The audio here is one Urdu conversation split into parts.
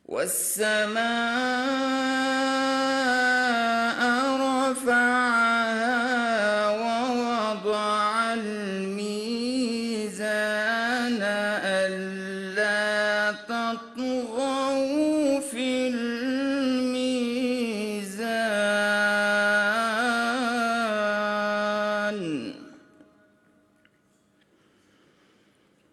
والسماء رفعها ووضع الميزان ألا تطغوا في الميزان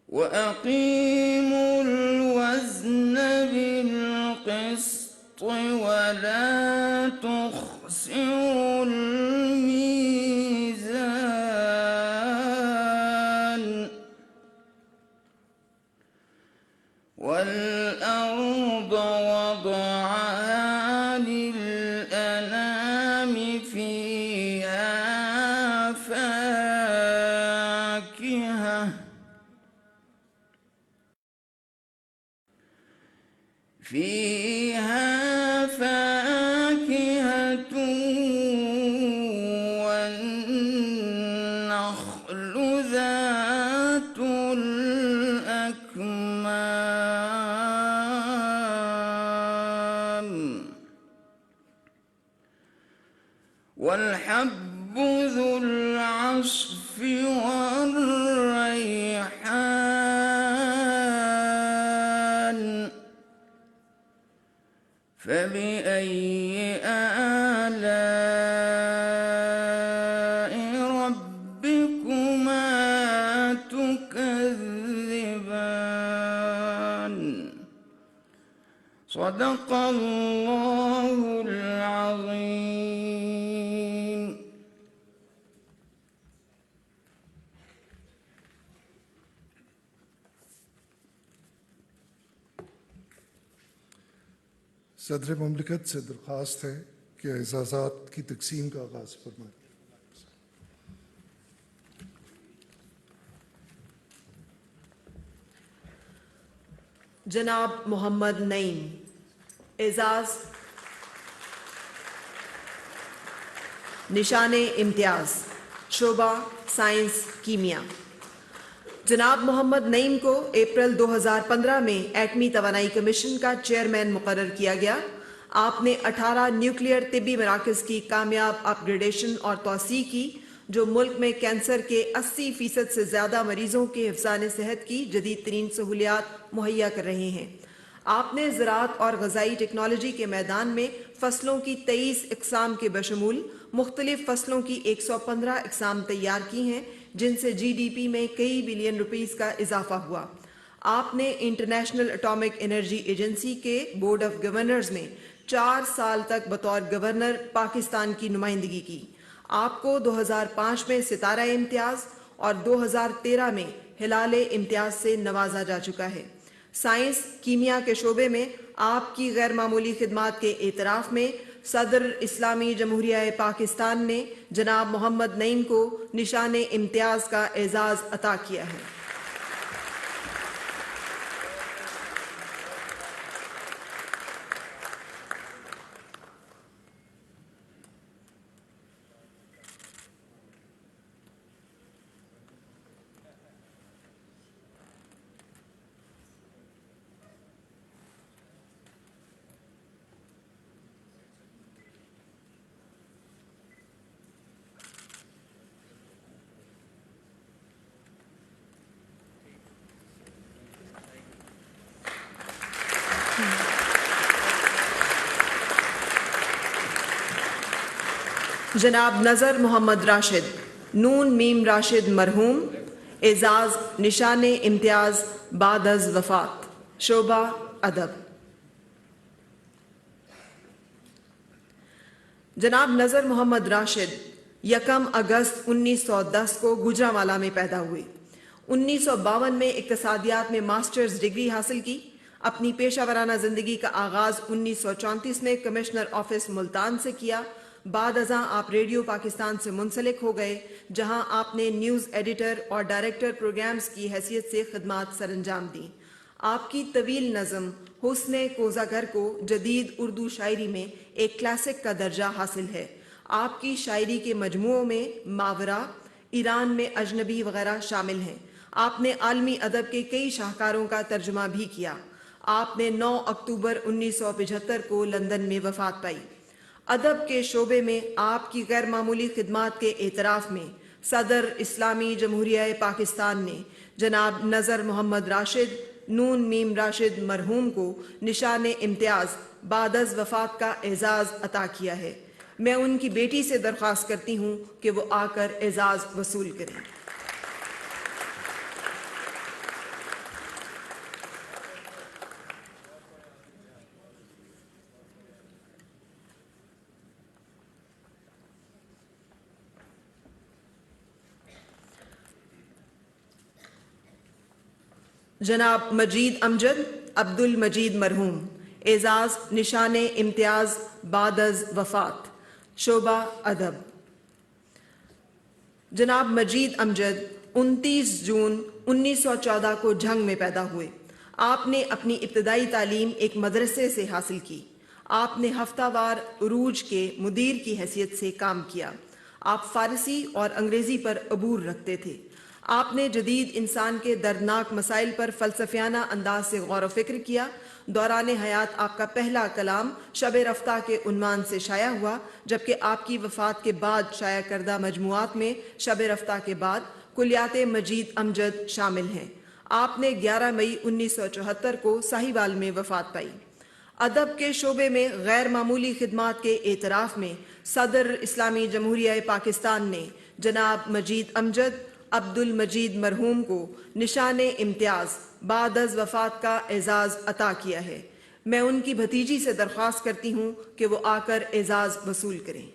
وأقيموا الوزن بالقسط ولا تخسروا الميزان والأرض وضعها للأنام فيها فاكهة والنخل ذات الأكمام والحب ذو العصف والريحان فبأي آلاء ربكما تكذبان صدق الله العظيم. صدر مملکت سے درخواست ہے کہ اعزازات کی تقسیم کا آغاز فرمائیں۔ جناب محمد نعیم اعزاز نشان امتیاز شعبہ سائنس کیمیا۔ جناب محمد نعیم کو اپریل 2015 میں ایٹمی توانائی کمیشن کا چیئرمین مقرر کیا گیا۔ آپ نے 18 نیوکلیئر طبی مراکز کی کامیاب اپ گریڈیشن اور توسیع کی جو ملک میں کینسر کے 80% سے زیادہ مریضوں کے حفظان صحت کی جدید ترین سہولیات مہیا کر رہے ہیں۔ آپ نے زراعت اور غذائی ٹیکنالوجی کے میدان میں فصلوں کی 23 اقسام کے بشمول مختلف فصلوں کی 115 اقسام تیار کی ہیں جن سے جی ڈی پی میں کئی بلین روپیز کا اضافہ ہوا۔ آپ نے انٹرنیشنل اٹامک انرجی ایجنسی کے بورڈ آف گورنرز میں 4 سال تک بطور گورنر پاکستان کی نمائندگی کی۔ آپ کو 2005 میں ستارہ امتیاز اور 2013 میں ہلال امتیاز سے نوازا جا چکا ہے۔ سائنس کیمیا کے شعبے میں آپ کی غیر معمولی خدمات کے اعتراف میں صدر اسلامی جمہوریہ پاکستان نے جناب محمد نعیم کو نشان امتیاز کا اعزاز عطا کیا ہے۔ جناب نظر محمد راشد نون میم راشد مرحوم اعزاز نشان امتیاز بعد از وفات شعبہ ادب۔ جناب نظر محمد راشد 1 اگست 1910 کو گوجرانوالہ میں پیدا ہوئے۔ 1952 میں اقتصادیات میں ماسٹرز ڈگری حاصل کی۔ اپنی پیشہ ورانہ زندگی کا آغاز 1934 میں کمشنر آفس ملتان سے کیا۔ بعد ازاں آپ ریڈیو پاکستان سے منسلک ہو گئے جہاں آپ نے نیوز ایڈیٹر اور ڈائریکٹر پروگرامز کی حیثیت سے خدمات سر انجام دیں۔ آپ کی طویل نظم حسن کوزہ گر کو جدید اردو شاعری میں ایک کلاسک کا درجہ حاصل ہے۔ آپ کی شاعری کے مجموعوں میں ماورا، ایران میں اجنبی وغیرہ شامل ہیں۔ آپ نے عالمی ادب کے کئی شاہکاروں کا ترجمہ بھی کیا۔ آپ نے 9 اکتوبر 1975 کو لندن میں وفات پائی۔ ادب کے شعبے میں آپ کی غیر معمولی خدمات کے اعتراف میں صدر اسلامی جمہوریہ پاکستان نے جناب نذر محمد راشد نون میم راشد مرحوم کو نشان امتیاز بعد از وفات کا اعزاز عطا کیا ہے۔ میں ان کی بیٹی سے درخواست کرتی ہوں کہ وہ آ کر اعزاز وصول کریں۔ جناب مجید امجد عبد المجید مرحوم، اعزاز نشان امتیاز بعد از وفات، شعبہ ادب۔ جناب مجید امجد 29 جون 1914 کو جھنگ میں پیدا ہوئے۔ آپ نے اپنی ابتدائی تعلیم ایک مدرسے سے حاصل کی۔ آپ نے ہفتہ وار عروج کے مدیر کی حیثیت سے کام کیا۔ آپ فارسی اور انگریزی پر عبور رکھتے تھے۔ آپ نے جدید انسان کے دردناک مسائل پر فلسفیانہ انداز سے غور و فکر کیا۔ دوران حیات آپ کا پہلا کلام شب رفتہ کے عنوان سے شائع ہوا، جبکہ آپ کی وفات کے بعد شائع کردہ مجموعات میں شب رفتہ کے بعد کلیات مجید امجد شامل ہیں۔ آپ نے 11 مئی 1974 کو ساہیوال میں وفات پائی۔ ادب کے شعبے میں غیر معمولی خدمات کے اعتراف میں صدر اسلامی جمہوریہ پاکستان نے جناب مجید امجد عبد المجید مرحوم کو نشان امتیاز بعد از وفات کا اعزاز عطا کیا ہے۔ میں ان کی بھتیجی سے درخواست کرتی ہوں کہ وہ آ کر اعزاز وصول کریں۔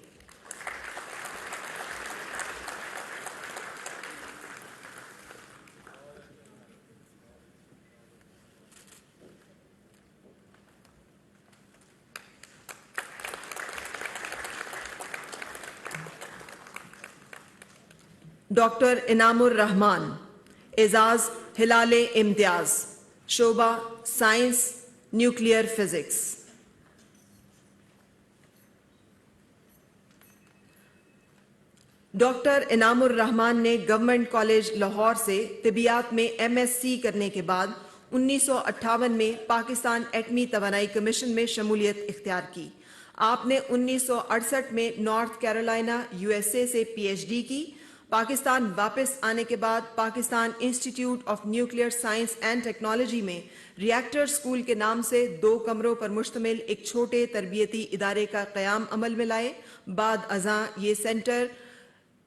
ڈاکٹر انعام الرحمان، اعزاز ہلال امتیاز، شعبہ سائنس نیوکلیئر فزکس۔ ڈاکٹر انعام الرحمان نے گورنمنٹ کالج لاہور سے طبیعیات میں MSc کرنے کے بعد 1958 میں پاکستان ایٹمی توانائی کمیشن میں شمولیت اختیار کی۔ آپ نے 1968 میں نارتھ کیرولائنا USA سے PhD کی۔ پاکستان واپس آنے کے بعد Pakistan institute of nuclear science and technology میں ریئیکٹر اسکول کے نام سے 2 کمروں پر مشتمل ایک چھوٹے تربیتی ادارے کا قیام عمل میں لائے۔ بعد ازاں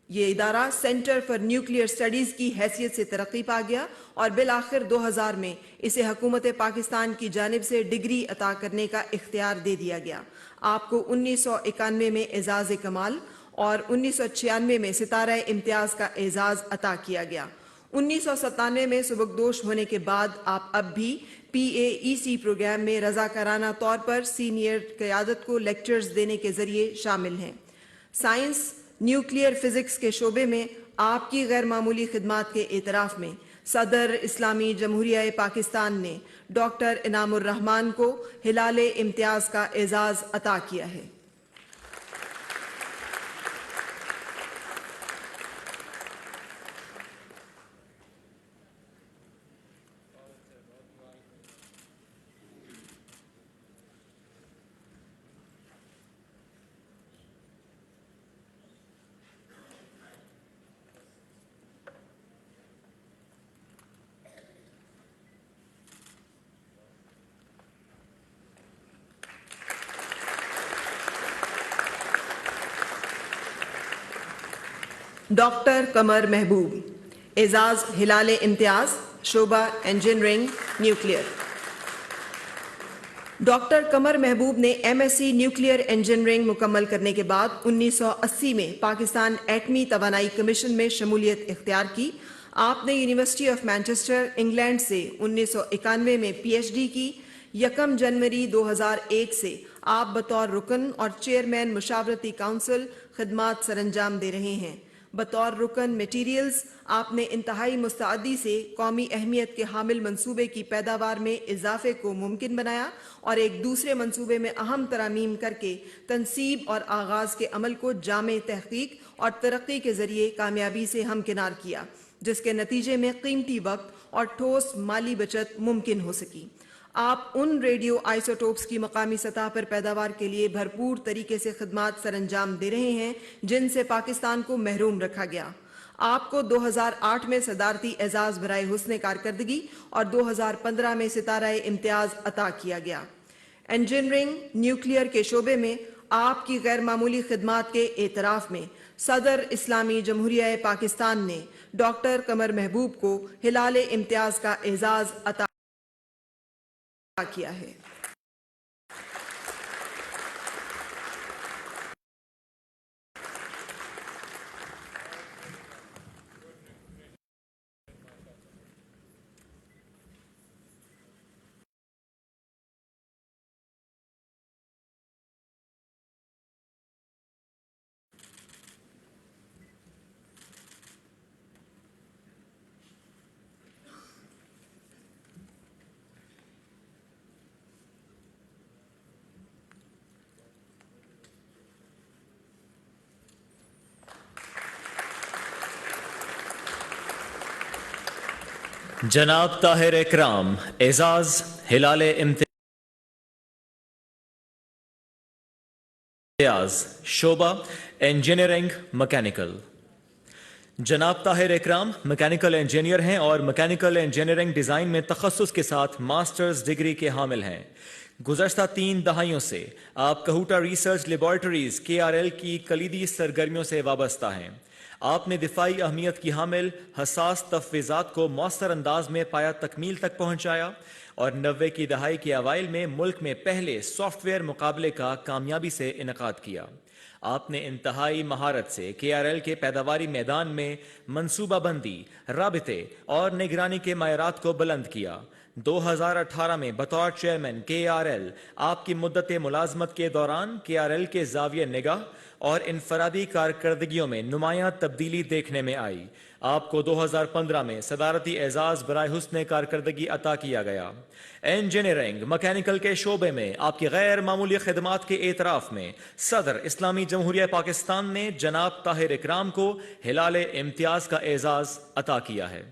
یہ ادارہ سینٹر فار نیوکلیئر اسٹڈیز کی حیثیت سے ترقی پا گیا اور بالآخر 2000 میں اسے حکومت پاکستان کی جانب سے ڈگری عطا کرنے کا اختیار دے دیا گیا۔ آپ کو 1991 میں اعزاز کمال اور 1996 میں ستارہ امتیاز کا اعزاز عطا کیا گیا۔ 1997 میں سبکدوش ہونے کے بعد آپ اب بھی PAEC پروگرام میں رضاکارانہ طور پر سینئر قیادت کو لیکچرز دینے کے ذریعے شامل ہیں۔ سائنس نیوکلیئر فزکس کے شعبے میں آپ کی غیر معمولی خدمات کے اعتراف میں صدر اسلامی جمہوریہ پاکستان نے ڈاکٹر انعام الرحمان کو ہلال امتیاز کا اعزاز عطا کیا ہے۔ ڈاکٹر قمر محبوب، اعزاز ہلال امتیاز، شعبہ انجینئرنگ نیوکلیئر۔ ڈاکٹر قمر محبوب نے MSc نیوکلیئر انجینئرنگ مکمل کرنے کے بعد 1980 میں پاکستان ایٹمی توانائی کمیشن میں شمولیت اختیار کی۔ آپ نے یونیورسٹی آف مانچسٹر انگلینڈ سے 1991 میں PhD کی۔ 1 جنوری 2001 سے آپ بطور رکن اور چیئرمین مشاورتی کونسل خدمات سر انجام دے رہے ہیں۔ بطور رکن میٹیریلز آپ نے انتہائی مستعدی سے قومی اہمیت کے حامل منصوبے کی پیداوار میں اضافے کو ممکن بنایا اور ایک دوسرے منصوبے میں اہم ترامیم کر کے تنصیب اور آغاز کے عمل کو جامع تحقیق اور ترقی کے ذریعے کامیابی سے ہمکنار کیا، جس کے نتیجے میں قیمتی وقت اور ٹھوس مالی بچت ممکن ہو سکی۔ آپ ان ریڈیو آئسوٹوپس کی مقامی سطح پر پیداوار کے لیے بھرپور طریقے سے خدمات سر انجام دے رہے ہیں جن سے پاکستان کو محروم رکھا گیا۔ آپ کو 2008 میں صدارتی اعزاز برائے حسن کارکردگی اور 2015 میں ستارہ امتیاز عطا کیا گیا۔ انجینئرنگ نیوکلیئر کے شعبے میں آپ کی غیر معمولی خدمات کے اعتراف میں صدر اسلامی جمہوریہ پاکستان نے ڈاکٹر قمر محبوب کو ہلال امتیاز کا اعزاز عطا کیا ہے۔ جناب طاہر اکرام اعزاز ہلال امتیاز شعبہ انجینئرنگ مکینیکل۔ جناب طاہر اکرام میکینیکل انجینئر ہیں اور میکینیکل انجینئرنگ ڈیزائن میں تخصص کے ساتھ ماسٹرز ڈگری کے حامل ہیں۔ گزشتہ 3 دہائیوں سے آپ کہوٹہ ریسرچ لیبارٹریز KRL کی کلیدی سرگرمیوں سے وابستہ ہیں۔ آپ نے دفاعی اہمیت کی حامل حساس تفویضات کو مؤثر انداز میں پایہ تکمیل تک پہنچایا اور 90 کی دہائی کے اوائل میں ملک میں پہلے سافٹ ویئر مقابلے کا کامیابی سے انعقاد کیا۔ آپ نے انتہائی مہارت سے KRL کے پیداواری میدان میں منصوبہ بندی، رابطے اور نگرانی کے معیارات کو بلند کیا۔ 2018 میں بطور چیئرمین KRL آپ کی مدت ملازمت کے دوران KRL کے زاویہ نگاہ اور انفرادی کارکردگیوں میں نمایاں تبدیلی دیکھنے میں آئی۔ آپ کو 2015 میں صدارتی اعزاز برائے حسن کارکردگی عطا کیا گیا۔ انجینئرنگ مکینیکل کے شعبے میں آپ کی غیر معمولی خدمات کے اعتراف میں صدر اسلامی جمہوریہ پاکستان نے جناب طاہر اکرام کو ہلال امتیاز کا اعزاز عطا کیا ہے۔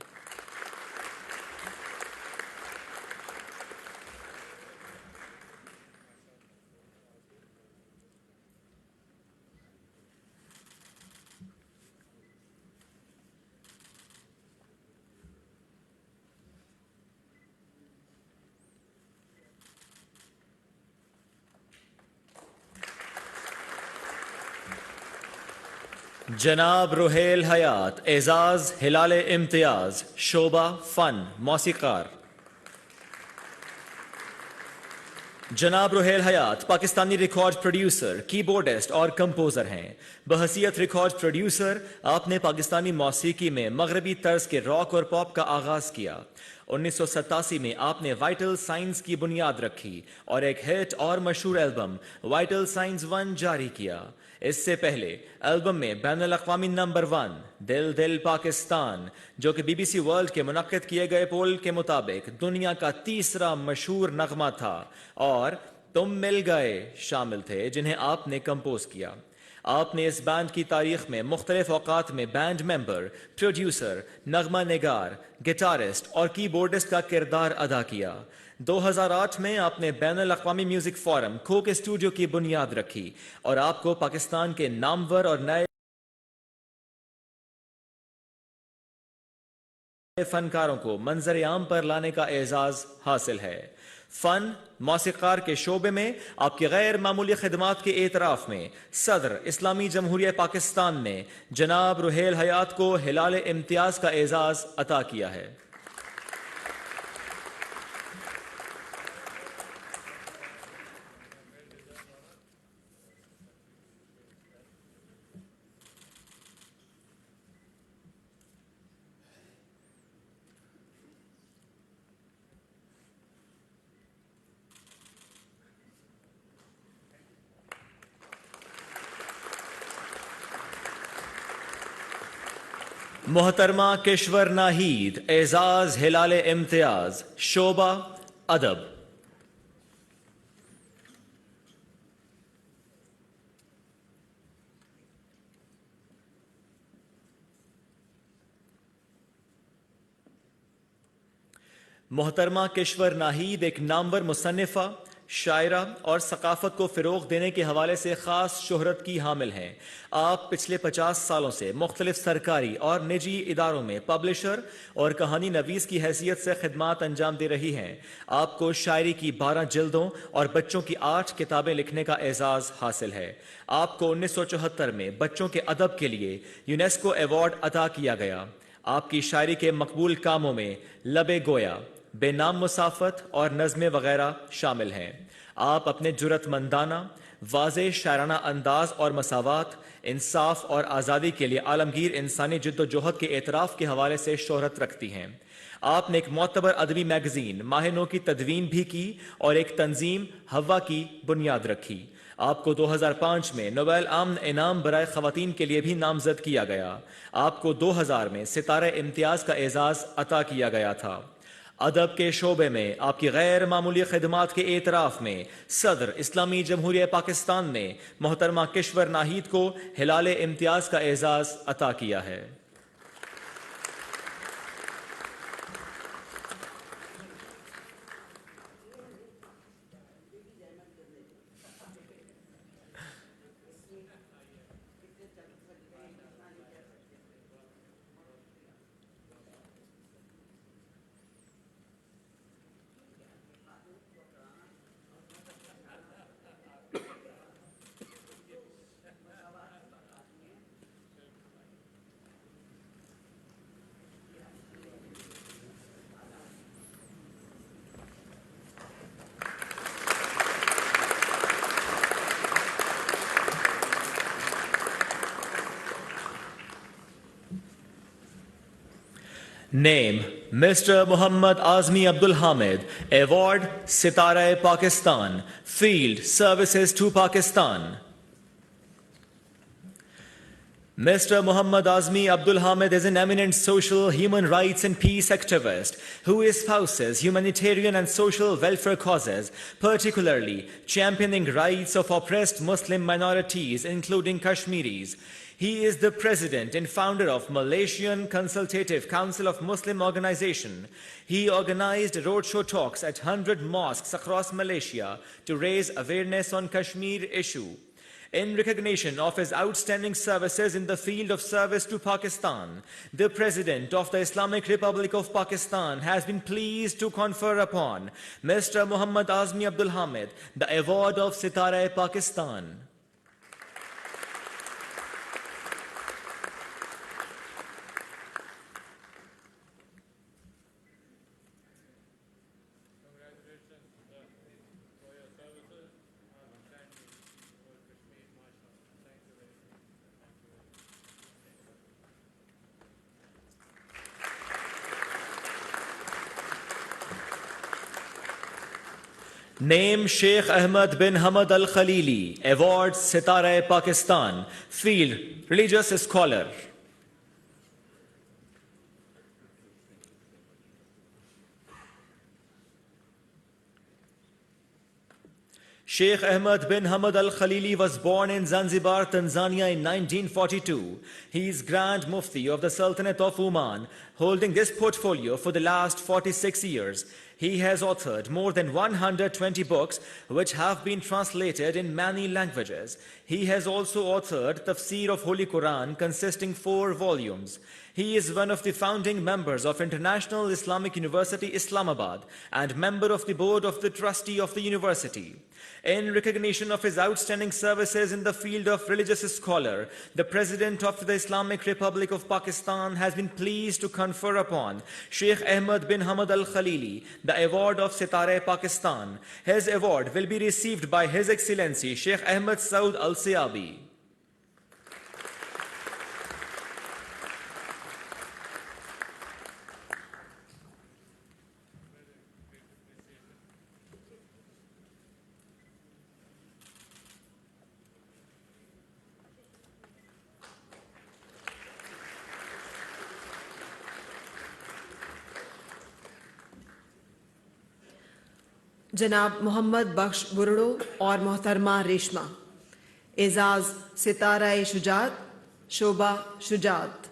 جناب روہیل حیات اعزاز ہلال امتیاز شعبہ فن موسیقار۔ جناب روہیل حیات پاکستانی ریکارڈ پروڈیوسر، کی بورڈسٹ اور کمپوزر ہیں۔ بحیثیت ریکارڈ پروڈیوسر آپ نے پاکستانی موسیقی میں مغربی طرز کے راک اور پاپ کا آغاز کیا۔ 1987 میں آپ نے وائٹل سائنز کی بنیاد رکھی اور ایک ہٹ اور مشہور البم وائٹل سائنز 1 جاری کیا۔ اس سے پہلے البم میں بین الاقوامی نمبر 1 دل دل پاکستان، جو کہ BBC ورلڈ کے منعقد کیے گئے پول کے مطابق دنیا کا تیسرا مشہور نغمہ تھا، اور تم مل گئے شامل تھے جنہیں آپ نے کمپوز کیا۔ آپ نے اس بینڈ کی تاریخ میں مختلف اوقات میں بینڈ ممبر، پروڈیوسر، نغمہ نگار، گٹارسٹ اور کی بورڈسٹ کا کردار ادا کیا۔ 2008 میں آپ نے بین الاقوامی میوزک فورم کوک اسٹوڈیو کی بنیاد رکھی اور آپ کو پاکستان کے نامور اور نئے فنکاروں کو منظر عام پر لانے کا اعزاز حاصل ہے۔ فن موسیقار کے شعبے میں آپ کی غیر معمولی خدمات کے اعتراف میں صدر اسلامی جمہوریہ پاکستان نے جناب روہیل حیات کو ہلال امتیاز کا اعزاز عطا کیا ہے۔ محترمہ کشور ناہید اعزاز ہلال امتیاز شعبہ ادب۔ محترمہ کشور ناہید ایک نامور مصنفہ، شاعرہ اور ثقافت کو فروغ دینے کے حوالے سے خاص شہرت کی حامل ہیں۔ آپ پچھلے 50 سالوں سے مختلف سرکاری اور نجی اداروں میں پبلشر اور کہانی نویس کی حیثیت سے خدمات انجام دے رہی ہیں۔ آپ کو شاعری کی 12 جلدوں اور بچوں کی 8 کتابیں لکھنے کا اعزاز حاصل ہے۔ آپ کو 1974 میں بچوں کے ادب کے لیے یونیسکو ایوارڈ عطا کیا گیا۔ آپ کی شاعری کے مقبول کاموں میں لب گویا، بے نام مسافت اور نظمیں وغیرہ شامل ہیں۔ آپ اپنے جرأت مندانہ، واضح شاعرانہ انداز اور مساوات، انصاف اور آزادی کے لیے عالمگیر انسانی جد و جہد کے اعتراف کے حوالے سے شہرت رکھتی ہیں۔ آپ نے ایک معتبر ادبی میگزین ماہ نو کی تدوین بھی کی اور ایک تنظیم ہوا کی بنیاد رکھی۔ آپ کو 2005 میں نوبل امن انعام برائے خواتین کے لیے بھی نامزد کیا گیا۔ آپ کو 2000 میں ستارہ امتیاز کا اعزاز عطا کیا گیا تھا۔ ادب کے شعبے میں آپ کی غیر معمولی خدمات کے اعتراف میں صدر اسلامی جمہوریہ پاکستان نے محترمہ کشور ناہید کو ہلال امتیاز کا اعزاز عطا کیا ہے۔ Name Mr. Muhammad Azmi Abdul Hamid, Award Sitara Pakistan, Field Services to Pakistan. Mr. Muhammad Azmi Abdul Hamid is an eminent social, human rights and peace activist who espouses humanitarian and social welfare causes, particularly championing rights of oppressed Muslim minorities, including Kashmiris. He is the president and founder of Malaysian Consultative Council of Muslim Organization. He organized roadshow talks at 100 mosques across Malaysia to raise awareness on Kashmir issue. In recognition of his outstanding services in the field of service to Pakistan, the President of the Islamic Republic of Pakistan has been pleased to confer upon Mr. Muhammad Azmi Abdul Hamid the award of Sitara Pakistan. Name Sheikh Ahmed bin Hamad Al Khalili, Award Sitara Pakistan, Field Religious Scholar. Sheikh Ahmed bin Hamad Al Khalili was born in Zanzibar, Tanzania in 1942. He is Grand Mufti of the Sultanate of Oman, holding this portfolio for the last 46 years. He has authored more than 120 books which have been translated in many languages. He has also authored Tafsir of Holy Quran consisting 4 volumes. He is one of the founding members of International Islamic University, Islamabad, and member of the board of the trustee of the university. In recognition of his outstanding services in the field of religious scholar, the President of the Islamic Republic of Pakistan has been pleased to confer upon Sheikh Ahmed bin Hamad Al Khalili the award of Sitara Pakistan. His award will be received by His Excellency Sheikh Ahmed Saud Al Siabi. جناب محمد بخش برڑو اور محترمہ ریشمہ، اعزاز ستارہ شجاعت، شعبہ شجاعت۔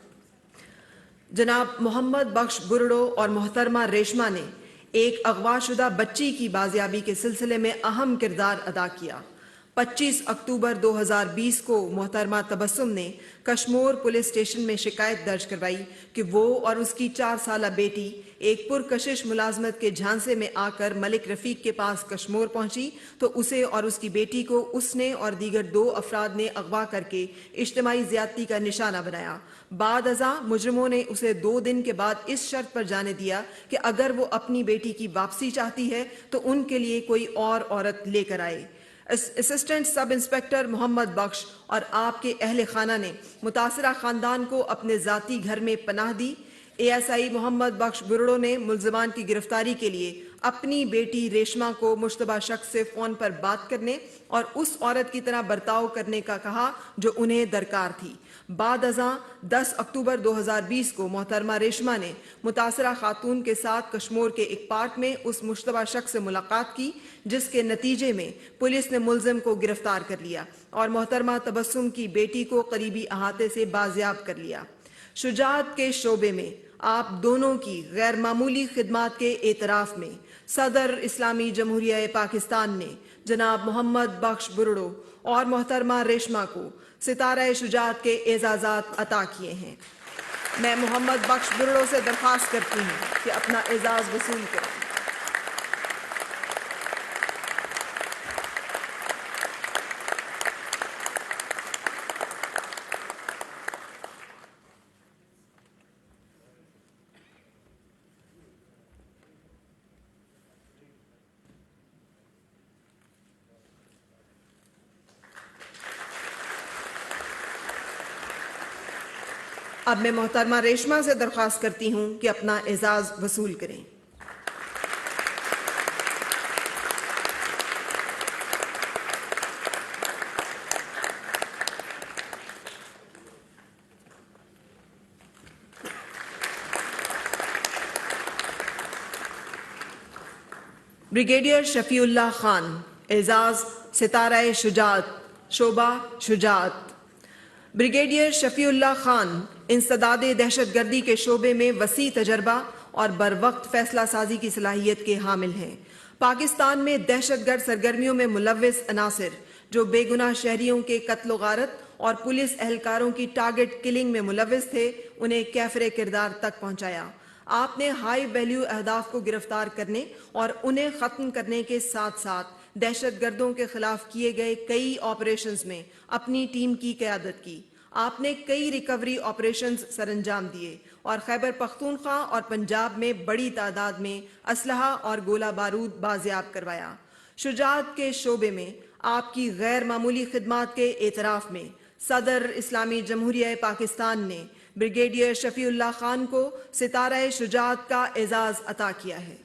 جناب محمد بخش برڑو اور محترمہ ریشمہ نے ایک اغوا شدہ بچی کی بازیابی کے سلسلے میں اہم کردار ادا کیا۔ 25 اکتوبر 2020 کو محترمہ تبسم نے کشمور پولیس اسٹیشن میں شکایت درج کروائی کہ وہ اور اس کی 4 سالہ بیٹی ایک پرکشش ملازمت کے جھانسے میں آ کر ملک رفیق کے پاس کشمور پہنچی تو اسے اور اس کی بیٹی کو اس نے اور دیگر 2 افراد نے اغوا کر کے اجتماعی زیادتی کا نشانہ بنایا۔ بعد ازاں مجرموں نے اسے 2 دن کے بعد اس شرط پر جانے دیا کہ اگر وہ اپنی بیٹی کی واپسی چاہتی ہے تو ان کے لیے کوئی اور عورت لے کر آئے۔ اسسٹنٹ سب انسپکٹر محمد بخش اور آپ کے اہل خانہ نے متاثرہ خاندان کو اپنے ذاتی گھر میں پناہ دی۔ ASI محمد بخش برڑو نے ملزمان کی گرفتاری کے لیے اپنی بیٹی ریشما کو مشتبہ شخص سے فون پر بات کرنے اور اس عورت کی طرح برتاؤ کرنے کا کہا جو انہیں درکار تھی۔ بعد ازاں 10 اکتوبر 2020 کو محترمہ ریشما نے متاثرہ خاتون کے ساتھ کشمور کے ایک پارک میں اس مشتبہ شخص سے ملاقات کی، جس کے نتیجے میں پولیس نے ملزم کو گرفتار کر لیا اور محترمہ تبسم کی بیٹی کو قریبی احاطے سے بازیاب کر لیا۔ شجاعت کے شعبے میں آپ دونوں کی غیر معمولی خدمات کے اعتراف میں صدر اسلامی جمہوریہ پاکستان نے جناب محمد بخش برڑو اور محترمہ ریشما کو ستارہ شجاعت کے اعزازات عطا کیے ہیں۔ میں محمد بخش برڑو سے درخواست کرتی ہوں کہ اپنا اعزاز وصول کریں۔ اب میں محترمہ ریشما سے درخواست کرتی ہوں کہ اپنا اعزاز وصول کریں۔ بریگیڈیئر شفیع اللہ خان، اعزاز ستارہ شجاعت، شعبہ شجاعت۔ بریگیڈیئر شفیع اللہ خان انسداد دہشت گردی کے شعبے میں وسیع تجربہ اور بروقت فیصلہ سازی کی صلاحیت کے حامل ہیں۔ پاکستان میں دہشت گرد سرگرمیوں میں ملوث عناصر جو بے گناہ شہریوں کے قتل و غارت اور پولیس اہلکاروں کی ٹارگٹ کلنگ میں ملوث تھے، انہیں کیفر کردار تک پہنچایا۔ آپ نے ہائی ویلیو اہداف کو گرفتار کرنے اور انہیں ختم کرنے کے ساتھ ساتھ دہشت گردوں کے خلاف کیے گئے کئی آپریشنز میں اپنی ٹیم کی قیادت کی۔ آپ نے کئی ریکوری آپریشنز سر انجام دیے اور خیبر پختونخوا اور پنجاب میں بڑی تعداد میں اسلحہ اور گولہ بارود بازیاب کروایا۔ شجاعت کے شعبے میں آپ کی غیر معمولی خدمات کے اعتراف میں صدر اسلامی جمہوریہ پاکستان نے بریگیڈیئر شفیع اللہ خان کو ستارہ شجاعت کا اعزاز عطا کیا ہے۔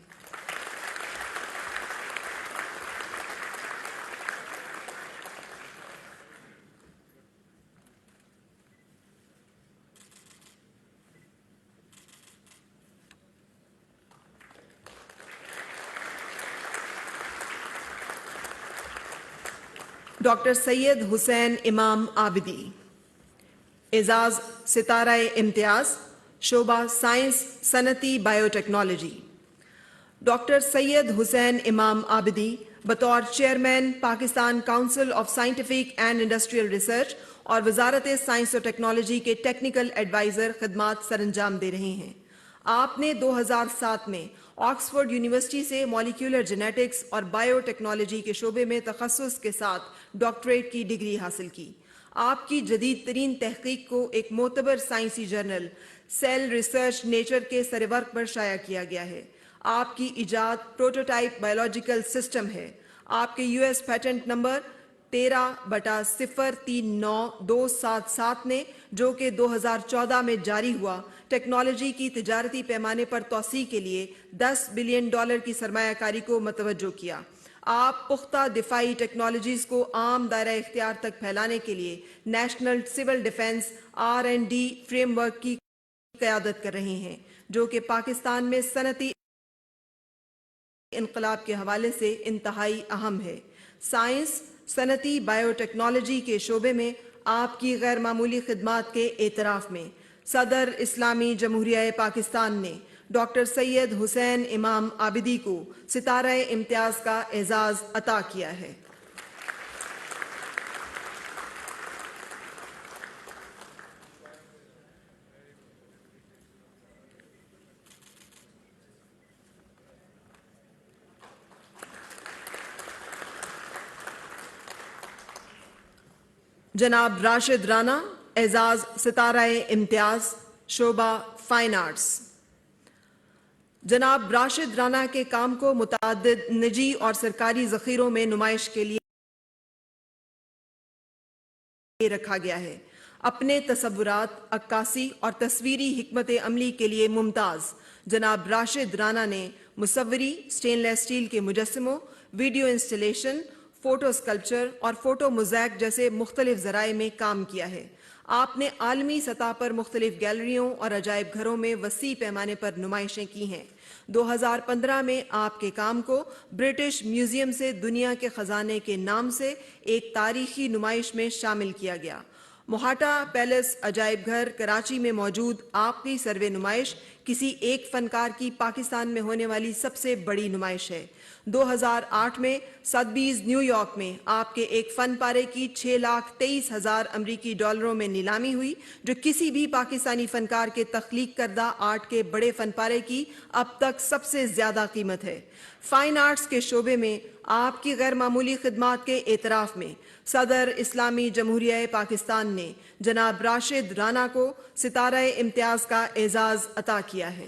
ڈاکٹر سید حسین امام عابدی، اعزاز ستارہ امتیاز، شعبہ سائنس صنعتی بائیو ٹیکنالوجی۔ ڈاکٹر سید حسین امام عابدی بطور chairman Pakistan council of scientific and industrial research اور وزارت سائنس اور ٹیکنالوجی کے ٹیکنیکل ایڈوائزر خدمات سر انجام دے رہے ہیں۔ آپ نے 2007 میں آکسفورڈ یونیورسٹی سے مالیکیولر جینیٹکس اور بائیو ٹیکنالوجی کے شعبے میں تخصص کے ساتھ ڈاکٹریٹ کی ڈگری حاصل کی۔ آپ کی جدید ترین تحقیق کو ایک معتبر سائنسی جرنل سیل ریسرچ نیچر کے سر ورق پر شائع کیا گیا ہے۔ آپ کی ایجاد پروٹوٹائپ بایولوجیکل سسٹم ہے۔ آپ کے US پیٹنٹ نمبر 13/039277 نے جو کہ 2014 میں جاری ہوا، ٹیکنالوجی کی تجارتی پیمانے پر توسیع کے لیے $10 بلین کی سرمایہ کاری کو متوجہ کیا۔ آپ پختہ دفاعی ٹیکنالوجیز کو عام دائرہ اختیار تک پھیلانے کے لیے national civil defence R&D frame work کی قیادت کر رہے ہیں، جو کہ پاکستان میں صنعتی انقلاب کے حوالے سے انتہائی اہم ہے۔ سائنس صنعتی بائیو ٹیکنالوجی کے شعبے میں آپ کی غیر معمولی خدمات کے اعتراف میں صدر اسلامی جمہوریہ پاکستان نے ڈاکٹر سید حسین امام عابدی کو ستارہ امتیاز کا اعزاز عطا کیا ہے۔ جناب راشد رانا اعزاز ستارہ امتیاز شعبہ فائن آرٹس۔ جناب راشد رانا کے کام کو متعدد نجی اور سرکاری ذخیروں میں نمائش کے لیے رکھا گیا ہے۔ اپنے تصورات، عکاسی اور تصویری حکمت عملی کے لیے ممتاز جناب راشد رانا نے مصوری، سٹین لیس اسٹیل کے مجسموں، ویڈیو انسٹالیشن، فوٹو اسکلپچر اور فوٹو موزیک جیسے مختلف ذرائع میں کام کیا ہے۔ آپ نے عالمی سطح پر مختلف گیلریوں اور عجائب گھروں میں وسیع پیمانے پر نمائشیں کی ہیں۔ 2015 میں آپ کے کام کو برٹش میوزیم سے دنیا کے خزانے کے نام سے ایک تاریخی نمائش میں شامل کیا گیا۔ موہاٹا پیلس عجائب گھر کراچی میں موجود آپ کی سروے نمائش کسی ایک فنکار کی پاکستان میں ہونے والی سب سے بڑی نمائش ہے۔ 2008 میں ساتھبیز نیو یارک میں آپ کے ایک فن پارے کی $6,23,000 امریکی ڈالروں میں نیلامی ہوئی، جو کسی بھی پاکستانی فنکار کے تخلیق کردہ آرٹ کے بڑے فن پارے کی اب تک سب سے زیادہ قیمت ہے۔ فائن آرٹس کے شعبے میں آپ کی غیر معمولی خدمات کے اعتراف میں صدر اسلامی جمہوریہ پاکستان نے جناب راشد رانا کو ستارہ امتیاز کا اعزاز عطا کیا ہے۔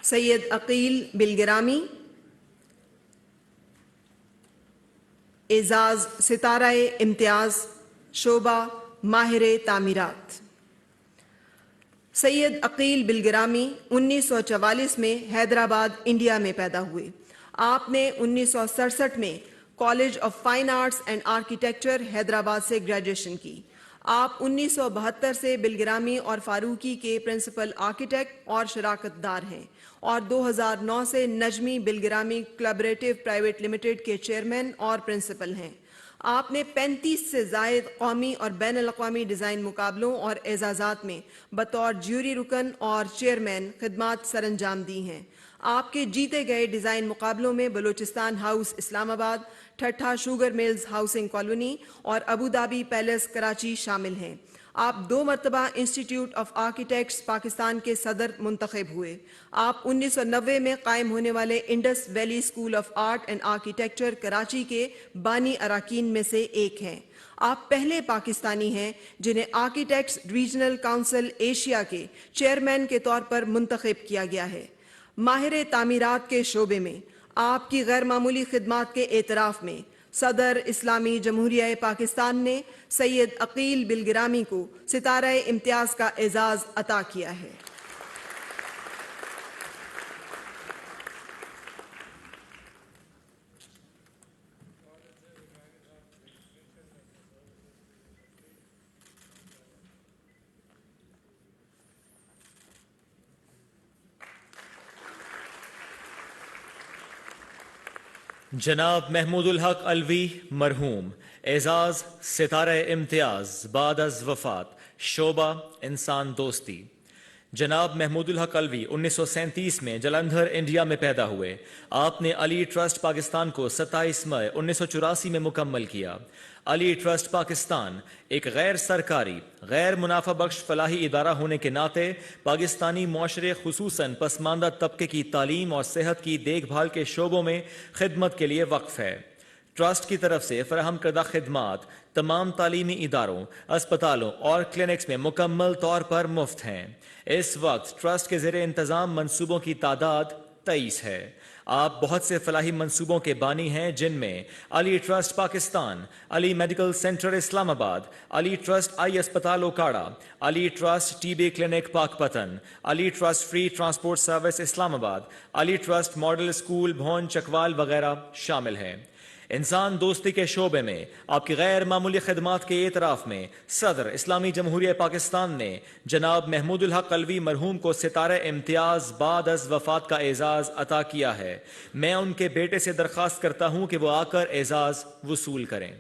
سید عقیل بلگرامی اعزاز ستارہ امتیاز شعبہ ماہر تعمیرات۔ سید عقیل بلگرامی 1944 میں حیدرآباد انڈیا میں پیدا ہوئے۔ آپ نے 1967 میں college of fine arts and architecture Hyderabad سے گریجویشن کی۔ آپ 1972 سے بلگرامی اور فاروقی کے پرنسپل آرکیٹیکٹ اور شراکت دار ہیں اور 2009 سے نجمی بلگرامی کلیبریٹو پرائیویٹ لمیٹڈ کے چیئرمین اور پرنسپل ہیں۔ آپ نے 35 سے زائد قومی اور بین الاقوامی ڈیزائن مقابلوں اور اعزازات میں بطور جیوری رکن اور چیئرمین خدمات سر انجام دی ہیں۔ آپ کے جیتے گئے ڈیزائن مقابلوں میں بلوچستان ہاؤس اسلام آباد، ٹھٹھا شوگر ملز ہاؤسنگ کالونی اور ابودھابی پیلس کراچی شامل ہیں۔ آپ 2 مرتبہ انسٹیٹیوٹ آف آرکیٹیکٹس پاکستان کے صدر منتخب ہوئے۔ آپ 1990 میں قائم ہونے والے Indus valley school of art and architecture Karachi کے بانی اراکین میں سے ایک ہیں۔ آپ پہلے پاکستانی ہیں جنہیں آرکیٹیکٹس ریجنل کونسل ایشیا کے چیئرمین کے طور پر منتخب کیا گیا ہے۔ ماہر تعمیرات کے شعبے میں آپ کی غیر معمولی خدمات کے اعتراف میں صدر اسلامی جمہوریہ پاکستان نے سید عقیل بلگرامی کو ستارہ امتیاز کا اعزاز عطا کیا ہے۔ جناب محمود الحق الوی مرحوم اعزاز ستارہ امتیاز بعد از وفات شعبہ انسان دوستی۔ جناب محمود الحق الوی 1937 میں جلندھر انڈیا میں پیدا ہوئے۔ آپ نے علی ٹرسٹ پاکستان کو 27 مئی 1984 میں مکمل کیا۔ علی ٹرسٹ پاکستان ایک غیر سرکاری غیر منافع بخش فلاحی ادارہ ہونے کے ناطے پاکستانی معاشرے خصوصاً پسماندہ طبقے کی تعلیم اور صحت کی دیکھ بھال کے شعبوں میں خدمت کے لیے وقف ہے۔ ٹرسٹ کی طرف سے فراہم کردہ خدمات تمام تعلیمی اداروں، اسپتالوں اور کلینکس میں مکمل طور پر مفت ہیں۔ اس وقت ٹرسٹ کے زیر انتظام منصوبوں کی تعداد 23 ہے۔ آپ بہت سے فلاحی منصوبوں کے بانی ہیں، جن میں علی ٹرسٹ پاکستان، علی میڈیکل سینٹر اسلام آباد، علی ٹرسٹ آئی اسپتال اوکاڑا، علی ٹرسٹ ٹی بی کلینک پاک پتن، علی ٹرسٹ فری ٹرانسپورٹ سروس اسلام آباد، علی ٹرسٹ ماڈل اسکول بھون چکوال وغیرہ شامل ہیں۔ انسان دوستی کے شعبے میں آپ کی غیر معمولی خدمات کے اعتراف میں صدر اسلامی جمہوریہ پاکستان نے جناب محمود الحق علوی مرحوم کو ستارہ امتیاز بعد از وفات کا اعزاز عطا کیا ہے. میں ان کے بیٹے سے درخواست کرتا ہوں کہ وہ آ کر اعزاز وصول کریں.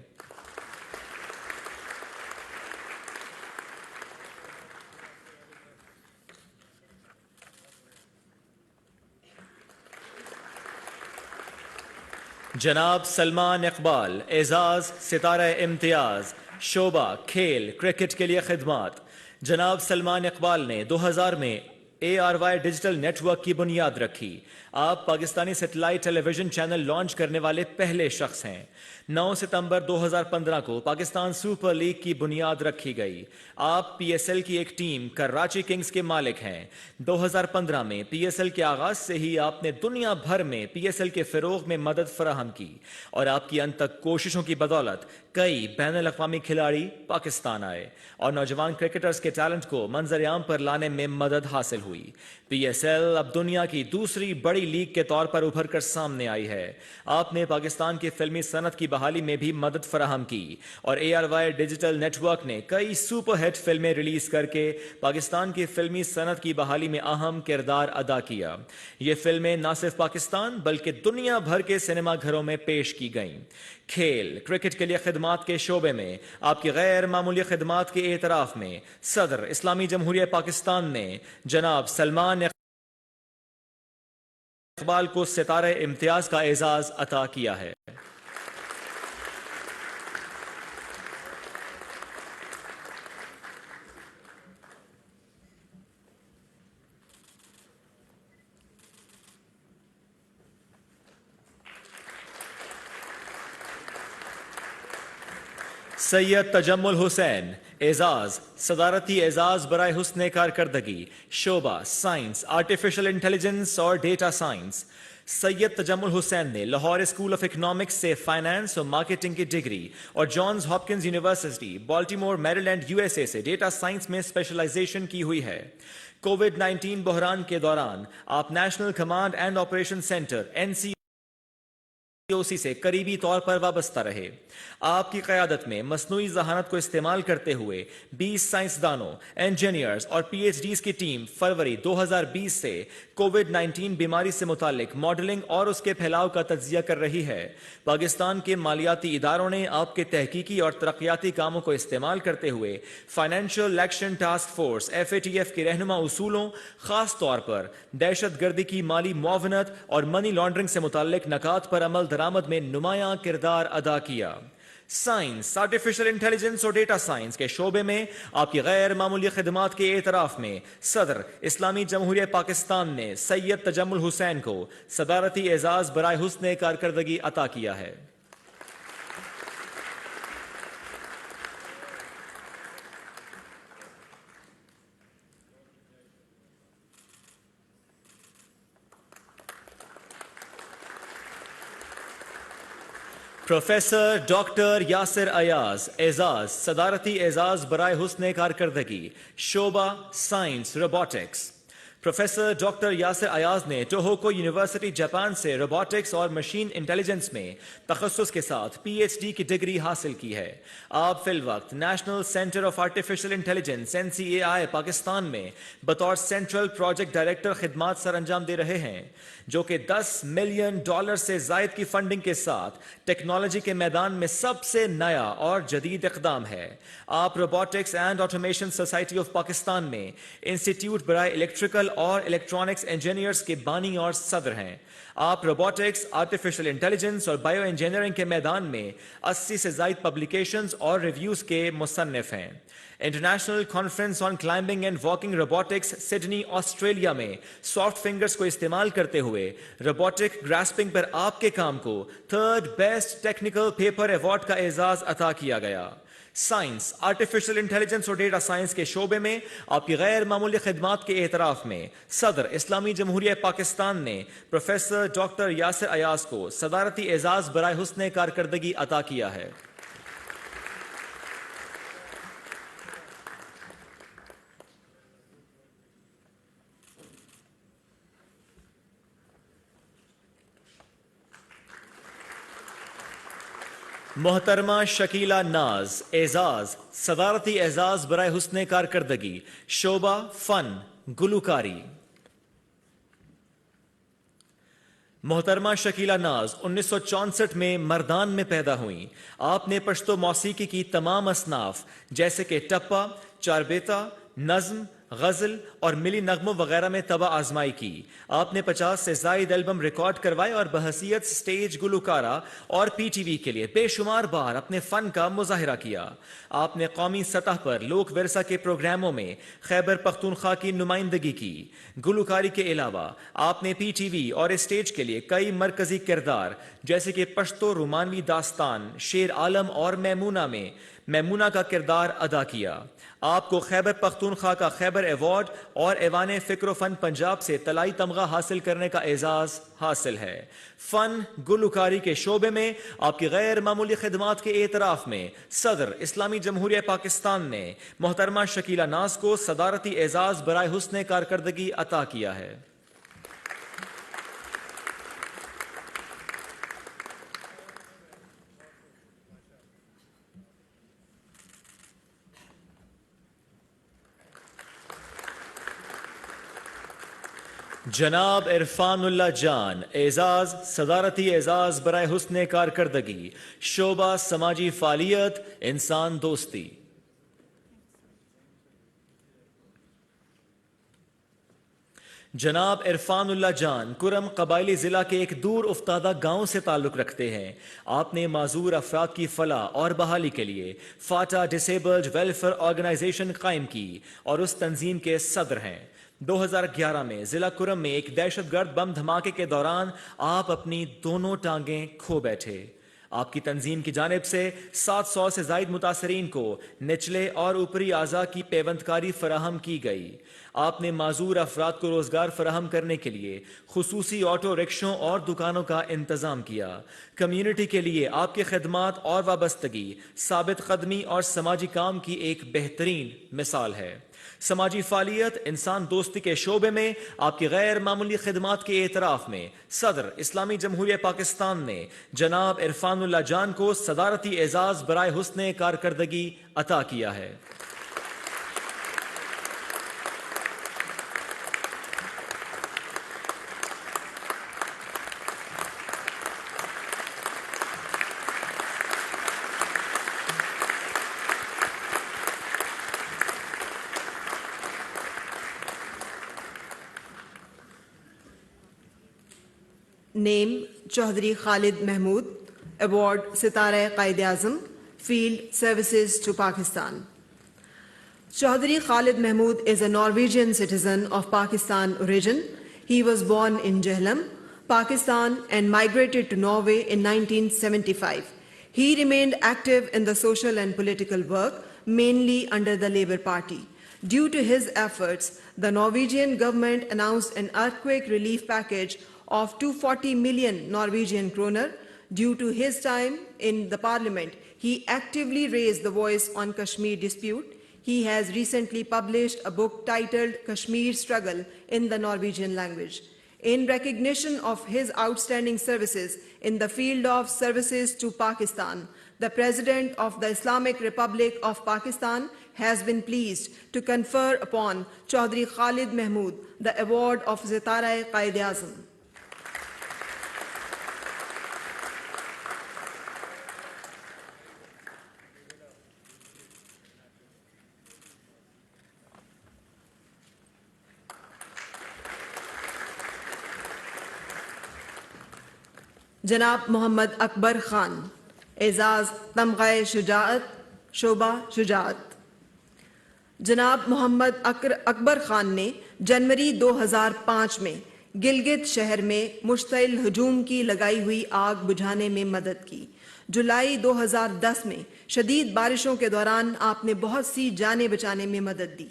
جناب سلمان اقبال اعزاز ستارہ امتیاز شعبہ کھیل کرکٹ کے لیے خدمات. جناب سلمان اقبال نے 2000 میں ARY ڈیجیٹل نیٹ ورک کی بنیاد رکھی. آپ پاکستانی سیٹلائٹ ٹیلی ویژن چینل لانچ کرنے والے پہلے شخص ہیں. 9 ستمبر 2015 کو پاکستان سپر لیگ کی بنیاد رکھی گئی. آپ PSL کی ایک ٹیم کراچی کنگز کے مالک ہیں. 2015 میں PSL کے آغاز سے ہی آپ نے دنیا بھر میں PSL کے فروغ میں مدد فراہم کی اور آپ کی ان تک کوششوں کی بدولت کئی بین الاقوامی کھلاڑی پاکستان آئے اور نوجوان کرکٹرز کے ٹیلنٹ کو منظر عام پر لانے میں مدد حاصل ہوئی. PSL اب دنیا کی دوسری بڑی لیگ کے طور پر ابھر کر سامنے آئی ہے. آپ نے پاکستان کی فلمی صنعت کی بحالی میں بھی مدد فراہم کی اور ARY ڈیجیٹل نیٹ ورک نے کئی سپر ہٹ فلمیں ریلیز کر کے پاکستان کی فلمی صنعت کی بحالی میں اہم کردار ادا کیا. یہ فلمیں نہ صرف پاکستان بلکہ دنیا بھر کے سنیما گھروں میں پیش کی گئیں. کھیل کرکٹ کے لیے خدمات کے شعبے میں آپ کی غیر معمولی خدمات کے اعتراف میں صدر اسلامی جمہوریہ پاکستان نے جناب سلمان اقبال کو ستارہ امتیاز کا اعزاز عطا کیا ہے. سید تجمل حسین اعزاز صدارتی اعزاز برائے حسن کارکردگی شعبہ سائنس آرٹیفیشل انٹیلیجنس اور ڈیٹا سائنس. سید تجمل حسین نے لاہور اسکول آف اکنامکس سے فائنانس اور مارکیٹنگ کی ڈگری اور Johns Hopkins university Baltimore Maryland USA سے ڈیٹا سائنس میں اسپیشلائزیشن کی ہوئی ہے. کووڈ-19 بحران کے دوران آپ national command and operation centre NCOC سے قریبی طور پر وابستہ رہے. آپ کی قیادت میں مصنوعی ذہانت کو استعمال کرتے ہوئے 20 سائنسدانوں انجینئرز اور PhDs کی ٹیم فروری 2020 سے کووڈ-19 بیماری سے متعلق ماڈلنگ اور اس کے پھیلاؤ کا تجزیہ کر رہی ہے. پاکستان کے مالیاتی اداروں نے آپ کے تحقیقی اور ترقیاتی کاموں کو استعمال کرتے ہوئے financial action task force FATF کے رہنما اصولوں خاص طور پر دہشت گردی کی مالی معاونت اور منی لانڈرنگ سے متعلق نکات پر عمل درآمد میں نمایاں کردار ادا کیا. سائنس آرٹیفیشل انٹیلیجنس اور ڈیٹا سائنس کے شعبے میں آپ کی غیر معمولی خدمات کے اعتراف میں صدر اسلامی جمہوریہ پاکستان نے سید تجمل حسین کو صدارتی اعزاز برائے حسن کارکردگی عطا کیا ہے. پروفیسر ڈاکٹر یاسر ایاز اعزاز صدارتی اعزاز برائے حسن کارکردگی شعبہ science robotics. Professor doctor Yasir Ayaz نے ٹوہوکو یونیورسٹی جاپان سے روبوٹکس اور مشین انٹیلیجنس میں تخصص کے ساتھ PhD کی ڈگری حاصل کی ہے. آپ فی الوقت national centre of artificial intelligence NCAI Pakistan میں بطور سینٹرل پروجیکٹ ڈائریکٹر خدمات سر انجام دے رہے ہیں جو کہ $10 ملین سے زائد کی فنڈنگ کے ساتھ ٹیکنالوجی کے میدان میں سب سے نیا اور جدید اقدام ہے. آپ robotics and automation society of Pakistan میں انسٹیٹیوٹ برائے الیکٹریکل اور الیکٹرانکس انجینئرز کے بانی اور صدر ہیں. آپ روبوٹکس آرٹیفیشل انٹیلیجنس اور بائیو انجینئرنگ کے میدان میں 80 سے زائد پبلیکیشنز اور ریویوز کے مصنف ہیں. International conference on climbing and walking robotics Sydney Australia میں سافٹ فنگرز کو استعمال کرتے ہوئے روبوٹک گراسپنگ پر آپ کے کام کو 3rd best technical paper award کا اعزاز عطا کیا گیا. سائنس آرٹیفیشل انٹیلیجنس اور ڈیٹا سائنس کے شعبے میں آپ کی غیر معمولی خدمات کے اعتراف میں صدر اسلامی جمہوریہ پاکستان نے پروفیسر ڈاکٹر یاسر ایاز کو صدارتی اعزاز برائے حسن کارکردگی عطا کیا ہے. محترمہ شکیلہ ناز اعزاز صدارتی اعزاز برائے حسن کارکردگی شعبہ فن گلوکاری. محترمہ شکیلہ ناز 1964 میں مردان میں پیدا ہوئیں. آپ نے پشتو موسیقی کی تمام اصناف جیسے کہ ٹپا، چاربیتا، نظم، غزل اور ملی نغموں وغیرہ میں طبع آزمائی کی. آپ نے 50 سے زائد البم ریکارڈ کروائے اور بحیثیت سٹیج گلوکارہ اور پی ٹی وی کے لیے بے شمار بار اپنے فن کا مظاہرہ کیا. آپ نے قومی سطح پر لوک ورثہ کے پروگراموں میں خیبر پختونخوا کی نمائندگی کی. گلوکاری کے علاوہ آپ نے پی ٹی وی اور اسٹیج کے لیے کئی مرکزی کردار جیسے کہ پشتو رومانوی داستان شیر عالم اور میمونہ میں میمونہ کا کردار ادا کیا. آپ کو خیبر پختونخوا کا خیبر ایوارڈ اور ایوان فکر و فن پنجاب سے طلائی تمغہ حاصل کرنے کا اعزاز حاصل ہے. فن گلوکاری کے شعبے میں آپ کی غیر معمولی خدمات کے اعتراف میں صدر اسلامی جمہوریہ پاکستان نے محترمہ شکیلہ ناز کو صدارتی اعزاز برائے حسن کارکردگی عطا کیا ہے. جناب عرفان اللہ جان اعزاز صدارتی اعزاز برائے حسن کارکردگی شعبہ سماجی فعالیت انسان دوستی. جناب عرفان اللہ جان کرم قبائلی ضلع کے ایک دور افتادہ گاؤں سے تعلق رکھتے ہیں. آپ نے معذور افراد کی فلاح اور بحالی کے لیے فاٹا ڈسیبلڈ ویلفیئر آرگنائزیشن قائم کی اور اس تنظیم کے صدر ہیں. 2011 میں ضلع کرم میں ایک دہشت گرد بم دھماکے کے دوران آپ اپنی دونوں ٹانگیں کھو بیٹھے. آپ کی تنظیم کی جانب سے 700 سے زائد متاثرین کو نچلے اور اوپری اعضاء کی پیوندکاری فراہم کی گئی. آپ نے معذور افراد کو روزگار فراہم کرنے کے لیے خصوصی آٹو رکشوں اور دکانوں کا انتظام کیا. کمیونٹی کے لیے آپ کی خدمات اور وابستگی ثابت قدمی اور سماجی کام کی ایک بہترین مثال ہے. سماجی فعالیت انسان دوستی کے شعبے میں آپ کی غیر معمولی خدمات کے اعتراف میں صدر اسلامی جمہوریہ پاکستان نے جناب عرفان اللہ جان کو صدارتی اعزاز برائے حسن کارکردگی عطا کیا ہے. Name Chaudhry Khalid Mahmood. Award Sitara Quaid-e-Azam. Field Services to Pakistan. Chaudhry Khalid Mahmood is a Norwegian citizen of Pakistan origin. He was born in Jhelum, Pakistan and migrated to Norway in 1975. He remained active in the social and political work, mainly under the Labour Party. Due to his efforts, the Norwegian government announced an earthquake relief package of 240 million Norwegian kroner. Due to his time in the parliament, he actively raised the voice on Kashmir dispute. He has recently published a book titled Kashmir Struggle in the Norwegian language. In recognition of his outstanding services in the field of services to Pakistan, the President of the Islamic Republic of Pakistan has been pleased to confer upon Chaudhry Khalid Mahmood the award of Sitara Quaid-e-Azam. جناب محمد اکبر خان اعزاز تمغہ شجاعت شعبہ شجاعت. جناب محمد اکبر خان نے جنوری 2005 میں گلگت شہر میں مشتعل ہجوم کی لگائی ہوئی آگ بجھانے میں مدد کی. جولائی 2010 میں شدید بارشوں کے دوران آپ نے بہت سی جانیں بچانے میں مدد دی.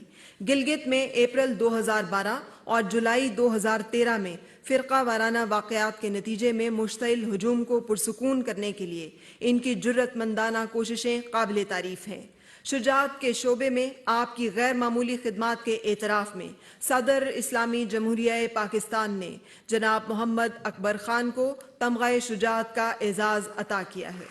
گلگت میں اپریل 2012 اور جولائی 2013 میں فرقہ وارانہ واقعات کے نتیجے میں مشتعل ہجوم کو پرسکون کرنے کے لیے ان کی جرت مندانہ کوششیں قابل تعریف ہیں. شجاعت کے شعبے میں آپ کی غیر معمولی خدمات کے اعتراف میں صدر اسلامی جمہوریہ پاکستان نے جناب محمد اکبر خان کو تمغہ شجاعت کا اعزاز عطا کیا ہے.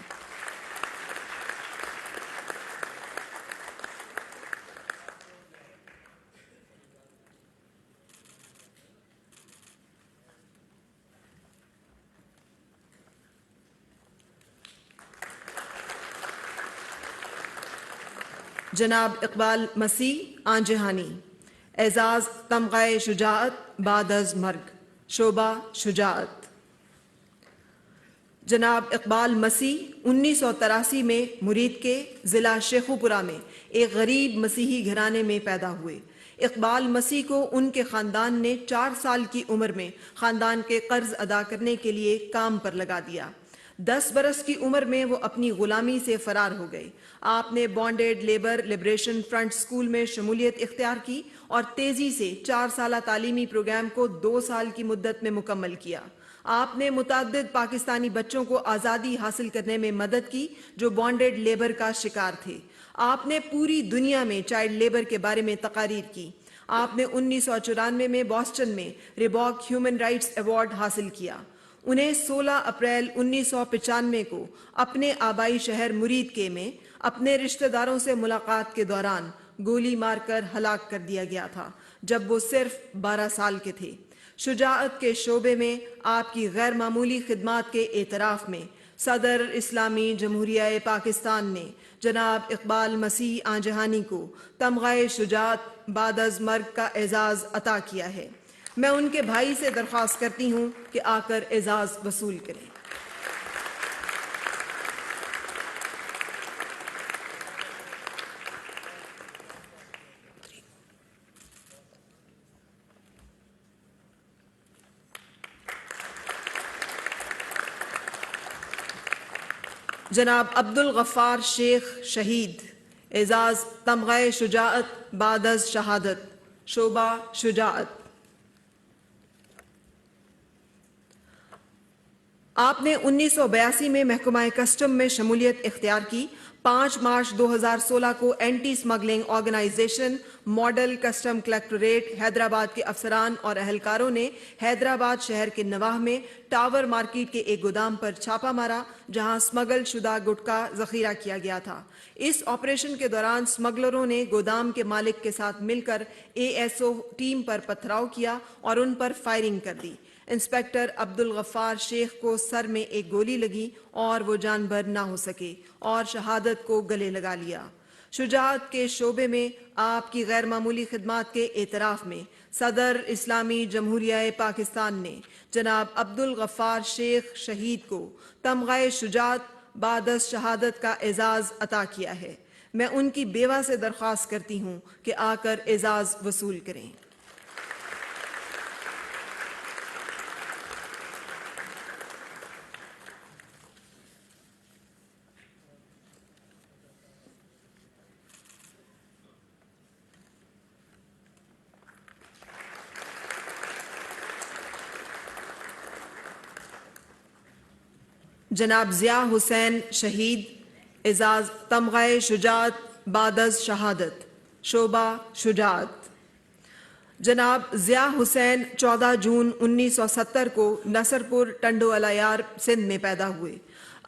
جناب اقبال مسیح آنجہانی، اعزاز تمغہ شجاعت بعد از مرگ، شعبہ شجاعت۔ جناب اقبال مسیح 1983 میں مرید کے ضلع شیخوپورہ میں ایک غریب مسیحی گھرانے میں پیدا ہوئے۔ اقبال مسیح کو ان کے خاندان نے 4 سال کی عمر میں خاندان کے قرض ادا کرنے کے لیے کام پر لگا دیا۔ 10 برس کی عمر میں وہ اپنی غلامی سے فرار ہو گئے۔ آپ نے bonded labour liberation front school میں شمولیت اختیار کی اور تیزی سے 4 سالہ تعلیمی پروگرام کو 2 سال کی مدت میں مکمل کیا۔ آپ نے متعدد پاکستانی بچوں کو آزادی حاصل کرنے میں مدد کی جو بانڈیڈ لیبر کا شکار تھے۔ آپ نے پوری دنیا میں چائلڈ لیبر کے بارے میں تقاریر کی۔ آپ نے 1994 میں بوسٹن میں ریباک ہیومن رائٹس ایوارڈ حاصل کیا۔ انہیں 16 اپریل 1995 کو اپنے آبائی شہر مرید کے میں اپنے رشتہ داروں سے ملاقات کے دوران گولی مار کر ہلاک کر دیا گیا تھا جب وہ صرف 12 سال کے تھے۔ شجاعت کے شعبے میں آپ کی غیر معمولی خدمات کے اعتراف میں صدر اسلامی جمہوریہ پاکستان نے جناب اقبال مسیح آنجہانی کو تمغہ شجاعت بعد از مرگ کا اعزاز عطا کیا ہے۔ میں ان کے بھائی سے درخواست کرتی ہوں کہ آ کر اعزاز وصول کریں۔ جناب عبدالغفار شیخ شہید، اعزاز تمغہ شجاعت بعد از شہادت، شعبہ شجاعت۔ آپ نے 1982 میں محکمہ کسٹم میں شمولیت اختیار کی۔ 5 مارچ 2016 کو anti smuggling organisation model custom collectorate Hyderabad کے افسران اور اہلکاروں نے حیدرآباد شہر کے نواح میں ٹاور مارکیٹ کے ایک گودام پر چھاپا مارا جہاں اسمگل شدہ گٹکا ذخیرہ کیا گیا تھا۔ اس آپریشن کے دوران اسمگلروں نے گودام کے مالک کے ساتھ مل کر ASO ٹیم پر پتھراؤ کیا اور ان پر فائرنگ کر دی۔ انسپکٹر عبدالغفار شیخ کو سر میں ایک گولی لگی اور وہ جان بر نہ ہو سکے اور شہادت کو گلے لگا لیا۔ شجاعت کے شعبے میں آپ کی غیر معمولی خدمات کے اعتراف میں صدر اسلامی جمہوریہ پاکستان نے جناب عبدالغفار شیخ شہید کو تمغہ شجاعت بعد از شہادت کا اعزاز عطا کیا ہے۔ میں ان کی بیوہ سے درخواست کرتی ہوں کہ آ کر اعزاز وصول کریں۔ جناب ضیاء حسین شہید، اعزاز تمغہ شجاعت بعد از شہادت، شعبہ شجاعت۔ جناب ضیاء حسین 14 جون 1970 کو نصرپور ٹنڈو الیار سندھ میں پیدا ہوئے۔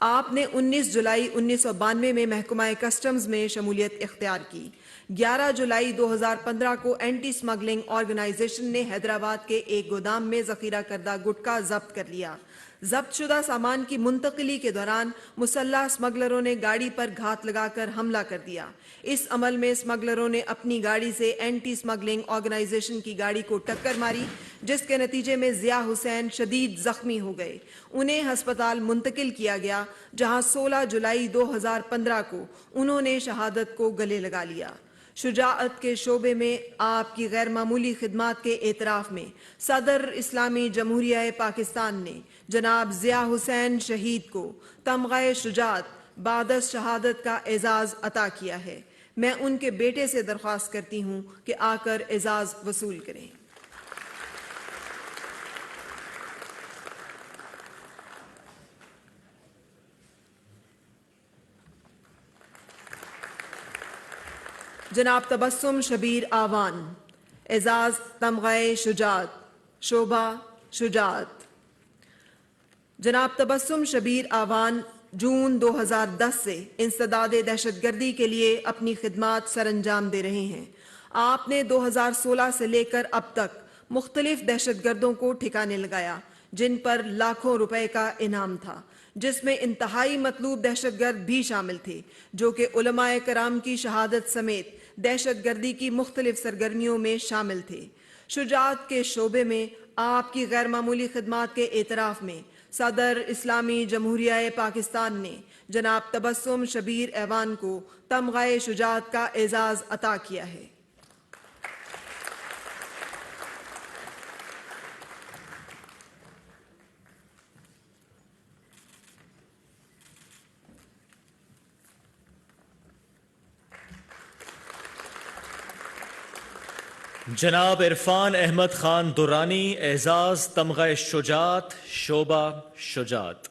آپ نے 19 جولائی 1992 میں محکمہ کسٹمز میں شمولیت اختیار کی۔ 11 جولائی 2015 کو اینٹی اسمگلنگ آرگنائزیشن نے حیدرآباد کے ایک گودام میں ذخیرہ کردہ گٹکا ضبط کر لیا۔ ضبط شدہ سامان کی منتقلی کے دوران مسلح اسمگلروں نے گاڑی پر گھات لگا کر حملہ کر دیا۔ اس عمل میں اسمگلروں نے اپنی گاڑی سے اینٹی اسمگلنگ آرگنائزیشن کی گاڑی کو ٹکر ماری جس کے نتیجے میں ضیاء حسین شدید زخمی ہو گئے۔ انہیں ہسپتال منتقل کیا گیا جہاں 16 جولائی 2015 کو انہوں نے شہادت کو گلے لگا لیا۔ شجاعت کے شعبے میں آپ کی غیر معمولی خدمات کے اعتراف میں صدر اسلامی جمہوریہ پاکستان نے جناب ضیاء حسین شہید کو تمغہ شجاعت بعد از شہادت کا اعزاز عطا کیا ہے۔ میں ان کے بیٹے سے درخواست کرتی ہوں کہ آ کر اعزاز وصول کریں۔ جناب تبسم شبیر آوان، اعزاز تمغہ شجاعت، شعبہ شجاعت۔ جناب تبسم شبیر آوان جون 2010 سے انسداد دہشت گردی کے لیے اپنی خدمات سر انجام دے رہے ہیں۔ آپ نے 2016 سے لے کر اب تک مختلف دہشت گردوں کو ٹھکانے لگایا جن پر لاکھوں روپے کا انعام تھا۔ جس میں انتہائی مطلوب دہشت گرد بھی شامل تھے جو کہ علماء کرام کی شہادت سمیت دہشت گردی کی مختلف سرگرمیوں میں شامل تھے۔ شجاعت کے شعبے میں آپ کی غیر معمولی خدمات کے اعتراف میں صدر اسلامی جمہوریہ پاکستان نے جناب تبسم شبیر ایوان کو تمغہ شجاعت کا اعزاز عطا کیا ہے۔ جناب عرفان احمد خان درانی اعزاز تمغہ شجاعت شعبہ شجاعت۔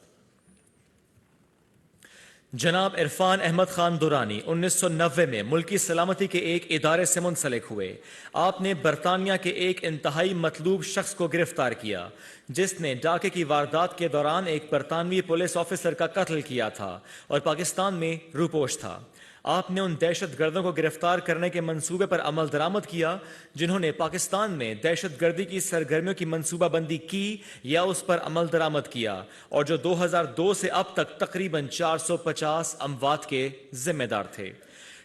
جناب عرفان احمد خان درانی 1990 میں ملکی سلامتی کے ایک ادارے سے منسلک ہوئے۔ آپ نے برطانیہ کے ایک انتہائی مطلوب شخص کو گرفتار کیا جس نے ڈاکے کی واردات کے دوران ایک برطانوی پولیس آفیسر کا قتل کیا تھا اور پاکستان میں روپوش تھا۔ آپ نے ان دہشت گردوں کو گرفتار کرنے کے منصوبے پر عمل درآمد کیا جنہوں نے پاکستان میں دہشت گردی کی سرگرمیوں کی منصوبہ بندی کی یا اس پر عمل درآمد کیا اور جو 2002 سے اب تک تقریباً 450 اموات کے ذمہ دار تھے۔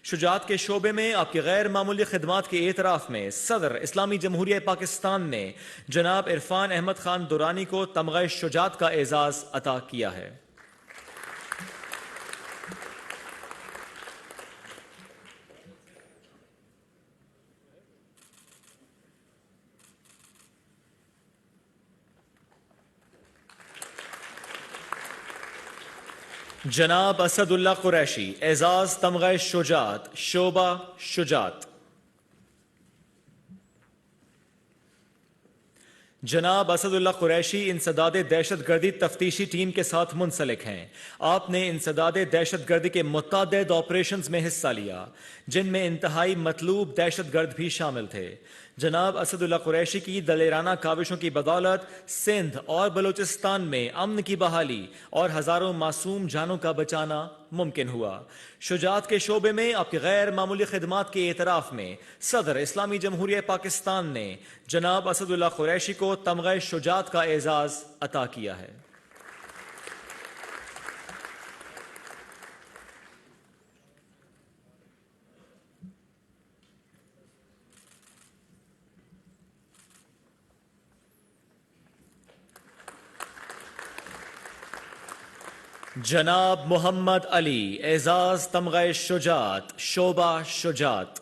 شجاعت کے شعبے میں آپ کی غیر معمولی خدمات کے اعتراف میں صدر اسلامی جمہوریہ پاکستان نے جناب عرفان احمد خان درانی کو تمغہ شجاعت کا اعزاز عطا کیا ہے۔ جناب اسد اللہ قریشی اعزاز تمغہ شجاعت شعبہ شجاعت۔ جناب اسد اللہ قریشی انسداد دہشت گردی تفتیشی ٹیم کے ساتھ منسلک ہیں۔ آپ نے انسداد دہشت گردی کے متعدد آپریشنز میں حصہ لیا جن میں انتہائی مطلوب دہشت گرد بھی شامل تھے۔ جناب اسد اللہ قریشی کی دلیرانہ کاوشوں کی بدولت سندھ اور بلوچستان میں امن کی بحالی اور ہزاروں معصوم جانوں کا بچانا ممکن ہوا۔ شجاعت کے شعبے میں آپ کی غیر معمولی خدمات کے اعتراف میں صدر اسلامی جمہوریہ پاکستان نے جناب اسد اللہ قریشی کو تمغہ شجاعت کا اعزاز عطا کیا ہے۔ جناب محمد علی اعزاز تمغہ شجاعت شعبہ شجاعت۔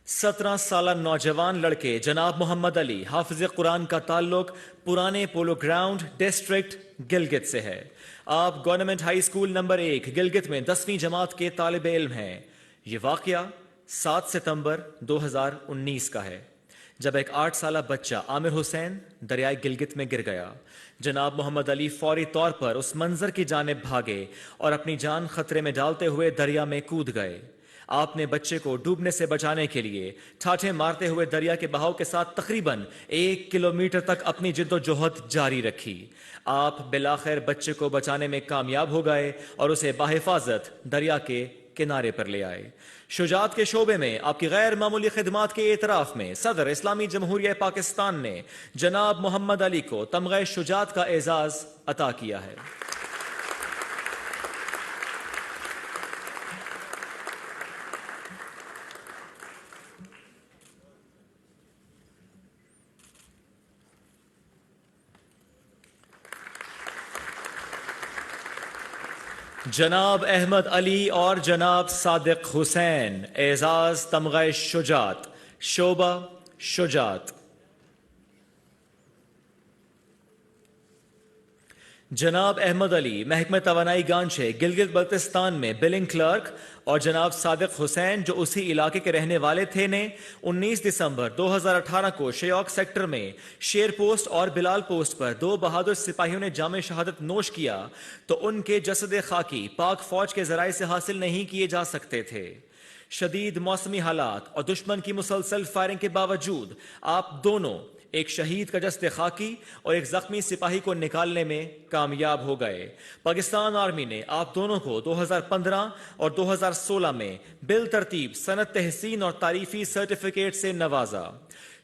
17 سالہ نوجوان لڑکے جناب محمد علی حافظ قرآن کا تعلق پرانے پولو گراؤنڈ ڈسٹرکٹ گلگت سے ہے۔ آپ government high school number 1 Gilgit میں 10ویں جماعت کے طالب علم ہیں۔ یہ واقعہ 7 ستمبر 2019 کا ہے جب ایک 8 سالہ بچہ عامر حسین دریائے گلگت میں گر گیا۔ جناب محمد علی فوری طور پر اس منظر کی جانب بھاگے اور اپنی جان خطرے میں ڈالتے ہوئے دریا میں کود گئے۔ آپ نے بچے کو ڈوبنے سے بچانے کے لیے ٹھاٹھے مارتے ہوئے دریا کے بہاؤ کے ساتھ تقریباً 1 کلومیٹر تک اپنی جد و جہد جاری رکھی۔ آپ بالآخر بچے کو بچانے میں کامیاب ہو گئے اور اسے بحفاظت دریا کے کنارے پر لے آئے۔ شجاعت کے شعبے میں آپ کی غیر معمولی خدمات کے اعتراف میں صدر اسلامی جمہوریہ پاکستان نے جناب محمد علی کو تمغہ شجاعت کا اعزاز عطا کیا ہے۔ جناب احمد علی اور جناب صادق حسین اعزاز تمغہ شجاعت شعبہ شجاعت۔ جناب احمد علی محکمہ توانائی گانچے گلگت بلتستان میں بلنگ کلرک اور جناب صادق حسین جو اسی علاقے کے رہنے والے تھے نے 19 دسمبر 2018 کو شیوک سیکٹر میں شیر پوسٹ اور بلال پوسٹ پر 2 بہادر سپاہیوں نے جام شہادت نوش کیا تو ان کے جسد خاکی پاک فوج کے ذرائع سے حاصل نہیں کیے جا سکتے تھے۔ شدید موسمی حالات اور دشمن کی مسلسل فائرنگ کے باوجود آپ دونوں ایک شہید کا جسد خاکی اور ایک زخمی سپاہی کو نکالنے میں کامیاب ہو گئے۔ پاکستان آرمی نے آپ دونوں کو 2015 اور 2016 میں بالترتیب سند تحسین اور تعریفی سرٹیفکیٹ سے نوازا۔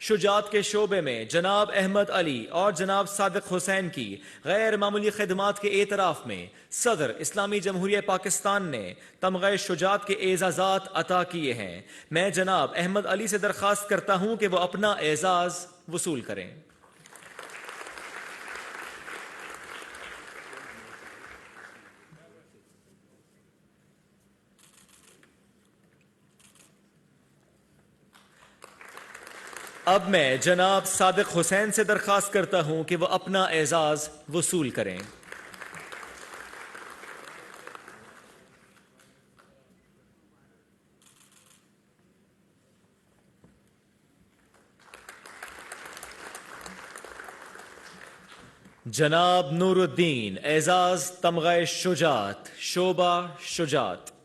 شجاعت کے شعبے میں جناب احمد علی اور جناب صادق حسین کی غیر معمولی خدمات کے اعتراف میں صدر اسلامی جمہوریہ پاکستان نے تمغہ شجاعت کے اعزازات عطا کیے ہیں. میں جناب احمد علی سے درخواست کرتا ہوں کہ وہ اپنا اعزاز وصول کریں. اب میں جناب صادق حسین سے درخواست کرتا ہوں کہ وہ اپنا اعزاز وصول کریں. جناب نور الدین، اعزاز تمغہ شجاعت، شعبہ شجاعت.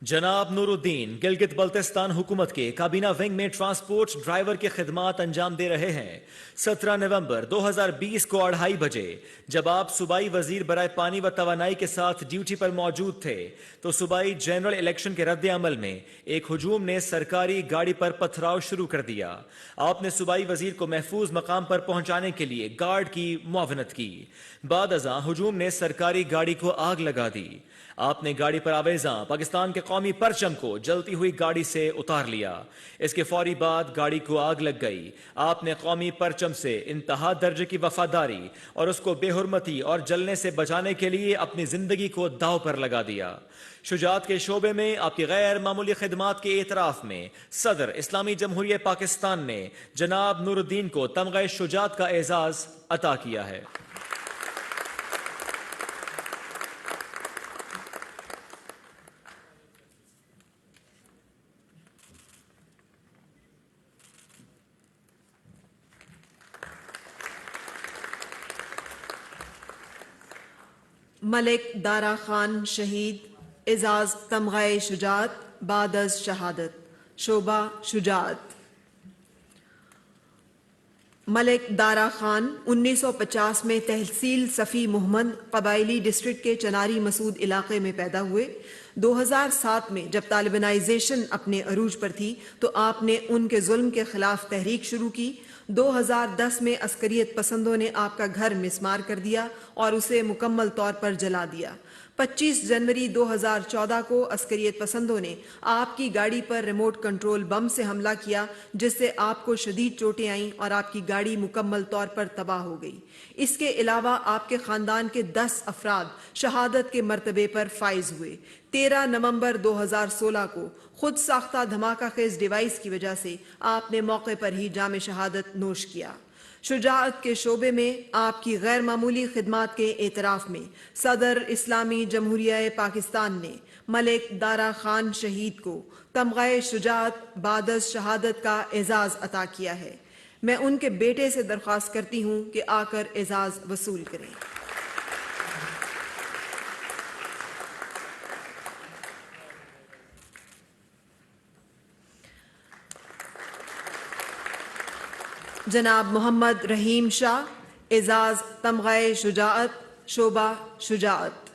جناب نور الدین گلگت بلتستان حکومت کے کابینہ ونگ میں ٹرانسپورٹ ڈرائیور کی خدمات انجام دے رہے ہیں. 17 نومبر 2020 کو 2:30 بجے جب آپ صوبائی وزیر برائے پانی و توانائی کے ساتھ ڈیوٹی پر موجود تھے تو صوبائی جنرل الیکشن کے رد عمل میں ایک ہجوم نے سرکاری گاڑی پر پتھراؤ شروع کر دیا. آپ نے صوبائی وزیر کو محفوظ مقام پر پہنچانے کے لیے گارڈ کی معاونت کی. بعد ازاں ہجوم نے سرکاری گاڑی کو آگ لگا دی. آپ نے گاڑی پر آویزاں پاکستان کے قومی پرچم کو جلتی ہوئی گاڑی سے اتار لیا. اس کے فوری بعد گاڑی کو آگ لگ گئی. آپ نے قومی پرچم سے انتہا درجے کی وفاداری اور اس کو بے حرمتی اور جلنے سے بچانے کے لیے اپنی زندگی کو داؤ پر لگا دیا. شجاعت کے شعبے میں آپ کی غیر معمولی خدمات کے اعتراف میں صدر اسلامی جمہوریہ پاکستان نے جناب نور الدین کو تمغہ شجاعت کا اعزاز عطا کیا ہے. ملک دارا خان شہید، اعزاز تمغہ شجاعت بعد از شہادت، شعبہ شجاعت. ملک دارا خان 1950 میں تحصیل صفی محمد قبائلی ڈسٹرکٹ کے چناری مسعود علاقے میں پیدا ہوئے. 2007 میں جب طالبانائزیشن اپنے عروج پر تھی تو آپ نے ان کے ظلم کے خلاف تحریک شروع کی. 2010 میں عسکریت پسندوں نے آپ کا گھر مسمار کر دیا اور اسے مکمل طور پر جلا دیا. 25 جنوری 2014 کو عسکریت پسندوں نے آپ کی گاڑی پر ریموٹ کنٹرول بم سے حملہ کیا جس سے آپ کو شدید چوٹیں آئیں اور آپ کی گاڑی مکمل طور پر تباہ ہو گئی. اس کے علاوہ آپ کے خاندان کے 10 افراد شہادت کے مرتبے پر فائز ہوئے. 13 نومبر 2016 کو خود ساختہ دھماکہ خیز ڈیوائس کی وجہ سے آپ نے موقع پر ہی جام شہادت نوش کیا. شجاعت کے شعبے میں آپ کی غیر معمولی خدمات کے اعتراف میں صدر اسلامی جمہوریہ پاکستان نے ملک دارا خان شہید کو تمغہ شجاعت بعد از شہادت کا اعزاز عطا کیا ہے. میں ان کے بیٹے سے درخواست کرتی ہوں کہ آ کر اعزاز وصول کریں. جناب محمد رحیم شاہ، اعزاز تمغہ شجاعت، شعبہ شجاعت.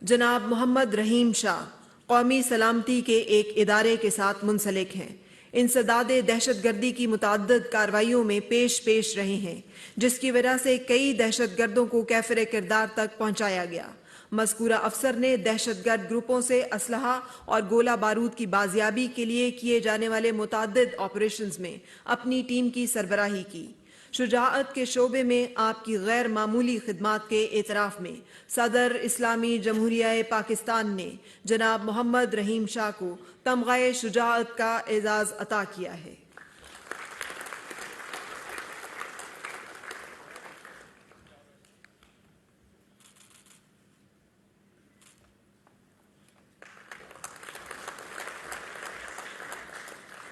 جناب محمد رحیم شاہ قومی سلامتی کے ایک ادارے کے ساتھ منسلک ہیں. انسداد دہشت گردی کی متعدد کارروائیوں میں پیش رہے ہیں جس کی وجہ سے کئی دہشت گردوں کو کیفر کردار تک پہنچایا گیا. مذکورہ افسر نے دہشت گرد گروپوں سے اسلحہ اور گولہ بارود کی بازیابی کے لیے کیے جانے والے متعدد آپریشنز میں اپنی ٹیم کی سربراہی کی. شجاعت کے شعبے میں آپ کی غیر معمولی خدمات کے اعتراف میں صدر اسلامی جمہوریہ پاکستان نے جناب محمد رحیم شاہ کو تمغہ شجاعت کا اعزاز عطا کیا ہے.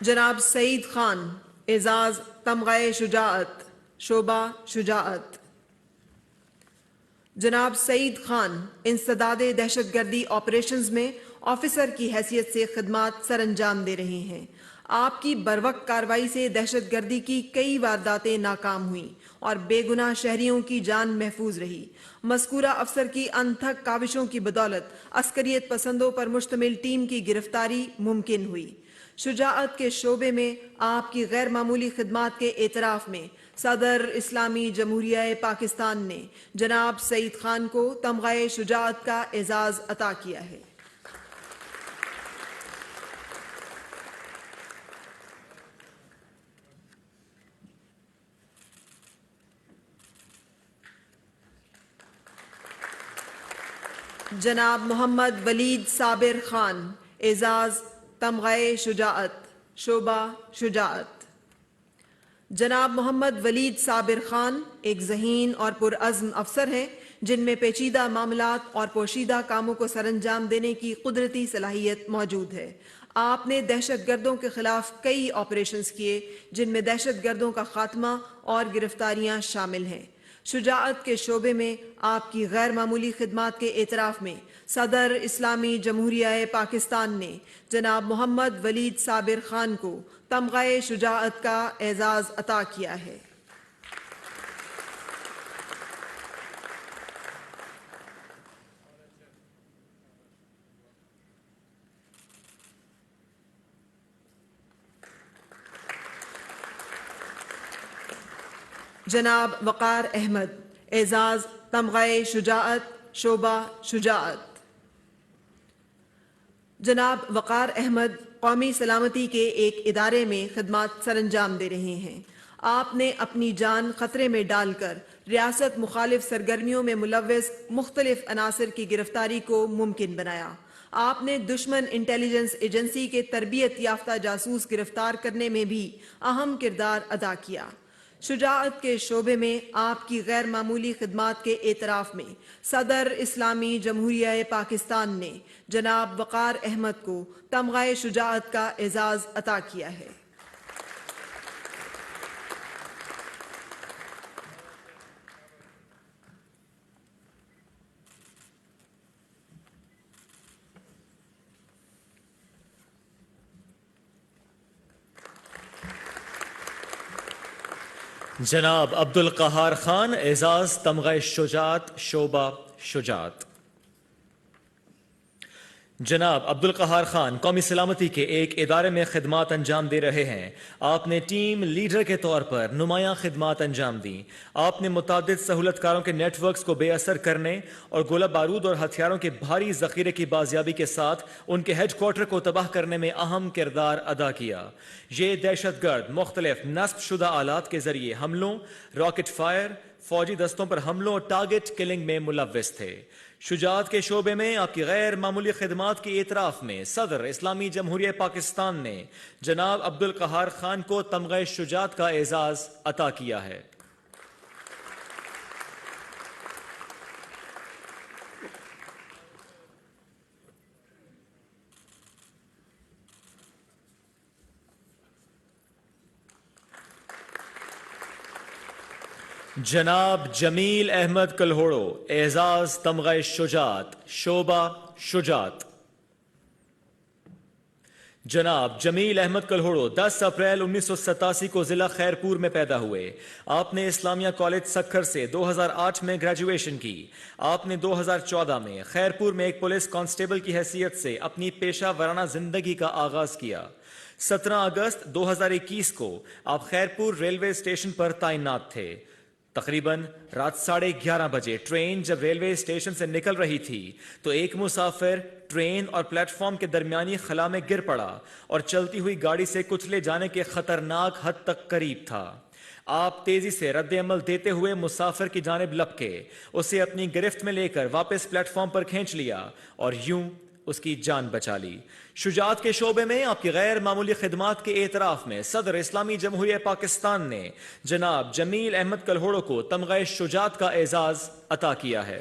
جناب سعید خان، اعزاز تمغہ شجاعت، شعبہ شجاعت. جناب سعید خان انسداد دہشت گردی آپریشنز میں آفیسر کی حیثیت سے خدمات سر انجام دے رہے ہیں. آپ کی بروقت کارروائی سے دہشت گردی کی کئی وارداتیں ناکام ہوئیں اور بے گناہ شہریوں کی جان محفوظ رہی۔ مذکورہ افسر کی انتھک کاوشوں کی بدولت عسکریت پسندوں پر مشتمل ٹیم کی گرفتاری ممکن ہوئی۔ شجاعت کے شعبے میں آپ کی غیر معمولی خدمات کے اعتراف میں صدر اسلامی جمہوریہ پاکستان نے جناب سعید خان کو تمغہ شجاعت کا اعزاز عطا کیا ہے۔ جناب محمد ولید صابر خان، اعزاز تمغہ شجاعت، شعبہ شجاعت۔ جناب محمد ولید صابر خان ایک ذہین اور پرعزم افسر ہیں جن میں پیچیدہ معاملات اور پوشیدہ کاموں کو سر انجام دینے کی قدرتی صلاحیت موجود ہے۔ آپ نے دہشت گردوں کے خلاف کئی آپریشنز کیے جن میں دہشت گردوں کا خاتمہ اور گرفتاریاں شامل ہیں۔ شجاعت کے شعبے میں آپ کی غیر معمولی خدمات کے اعتراف میں صدر اسلامی جمہوریہ پاکستان نے جناب محمد ولید صابر خان کو تمغہ شجاعت کا اعزاز عطا کیا ہے۔ جناب وقار احمد، اعزاز تمغہ شجاعت، شعبہ شجاعت۔ جناب وقار احمد قومی سلامتی کے ایک ادارے میں خدمات سر انجام دے رہے ہیں۔ آپ نے اپنی جان خطرے میں ڈال کر ریاست مخالف سرگرمیوں میں ملوث مختلف عناصر کی گرفتاری کو ممکن بنایا۔ آپ نے دشمن انٹیلیجنس ایجنسی کے تربیت یافتہ جاسوس گرفتار کرنے میں بھی اہم کردار ادا کیا۔ شجاعت کے شعبے میں آپ کی غیر معمولی خدمات کے اعتراف میں صدر اسلامی جمہوریہ پاکستان نے جناب وقار احمد کو تمغہ شجاعت کا اعزاز عطا کیا ہے۔ جناب عبد القہار خان، اعزاز تمغہ شجاعت، شعبہ شجاعت۔ جناب عبد القہار خان قومی سلامتی کے ایک ادارے میں خدمات انجام دے رہے ہیں۔ آپ نے ٹیم لیڈر کے طور پر نمایاں خدمات انجام دیں۔ آپ نے متعدد سہولت کاروں کے نیٹ ورکس کو بے اثر کرنے اور گولہ بارود اور ہتھیاروں کے بھاری ذخیرے کی بازیابی کے ساتھ ان کے ہیڈ کوارٹر کو تباہ کرنے میں اہم کردار ادا کیا۔ یہ دہشت گرد مختلف نصب شدہ آلات کے ذریعے حملوں، راکٹ فائر، فوجی دستوں پر حملوں اور ٹارگٹ کلنگ میں ملوث تھے۔ شجاعت کے شعبے میں آپ کی غیر معمولی خدمات کے اعتراف میں صدر اسلامی جمہوریہ پاکستان نے جناب عبد القہار خان کو تمغہ شجاعت کا اعزاز عطا کیا ہے۔ جناب جمیل احمد کلہوڑو، اعزاز تمغہ شجاعت، شعبہ شجاعت۔ جناب جمیل احمد کلہوڑو 10 اپریل 1987 کو ضلع خیرپور میں پیدا ہوئے۔ آپ نے اسلامیہ کالج سکھر سے 2008 میں گریجویشن کی۔ آپ نے 2014 میں خیرپور میں ایک پولیس کانسٹیبل کی حیثیت سے اپنی پیشہ ورانہ زندگی کا آغاز کیا۔ 17 اگست 2021 کو آپ خیرپور ریلوے اسٹیشن پر تعینات تھے۔ تقریباً رات 11:30 بجے ٹرین جب ریلوے اسٹیشن سے نکل رہی تھی تو ایک مسافر ٹرین اور پلیٹ فارم کے درمیانی خلا میں گر پڑا اور چلتی ہوئی گاڑی سے کچلے جانے کے خطرناک حد تک قریب تھا۔ آپ تیزی سے رد عمل دیتے ہوئے مسافر کی جانب لپکے، اسے اپنی گرفت میں لے کر واپس پلیٹ فارم پر کھینچ لیا اور یوں اس کی جان بچا لی۔ شجاعت کے شعبے میں آپ کی غیر معمولی خدمات کے اعتراف میں صدر اسلامی جمہوریہ پاکستان نے جناب جمیل احمد کلہوڑو کو تمغہ شجاعت کا اعزاز عطا کیا ہے۔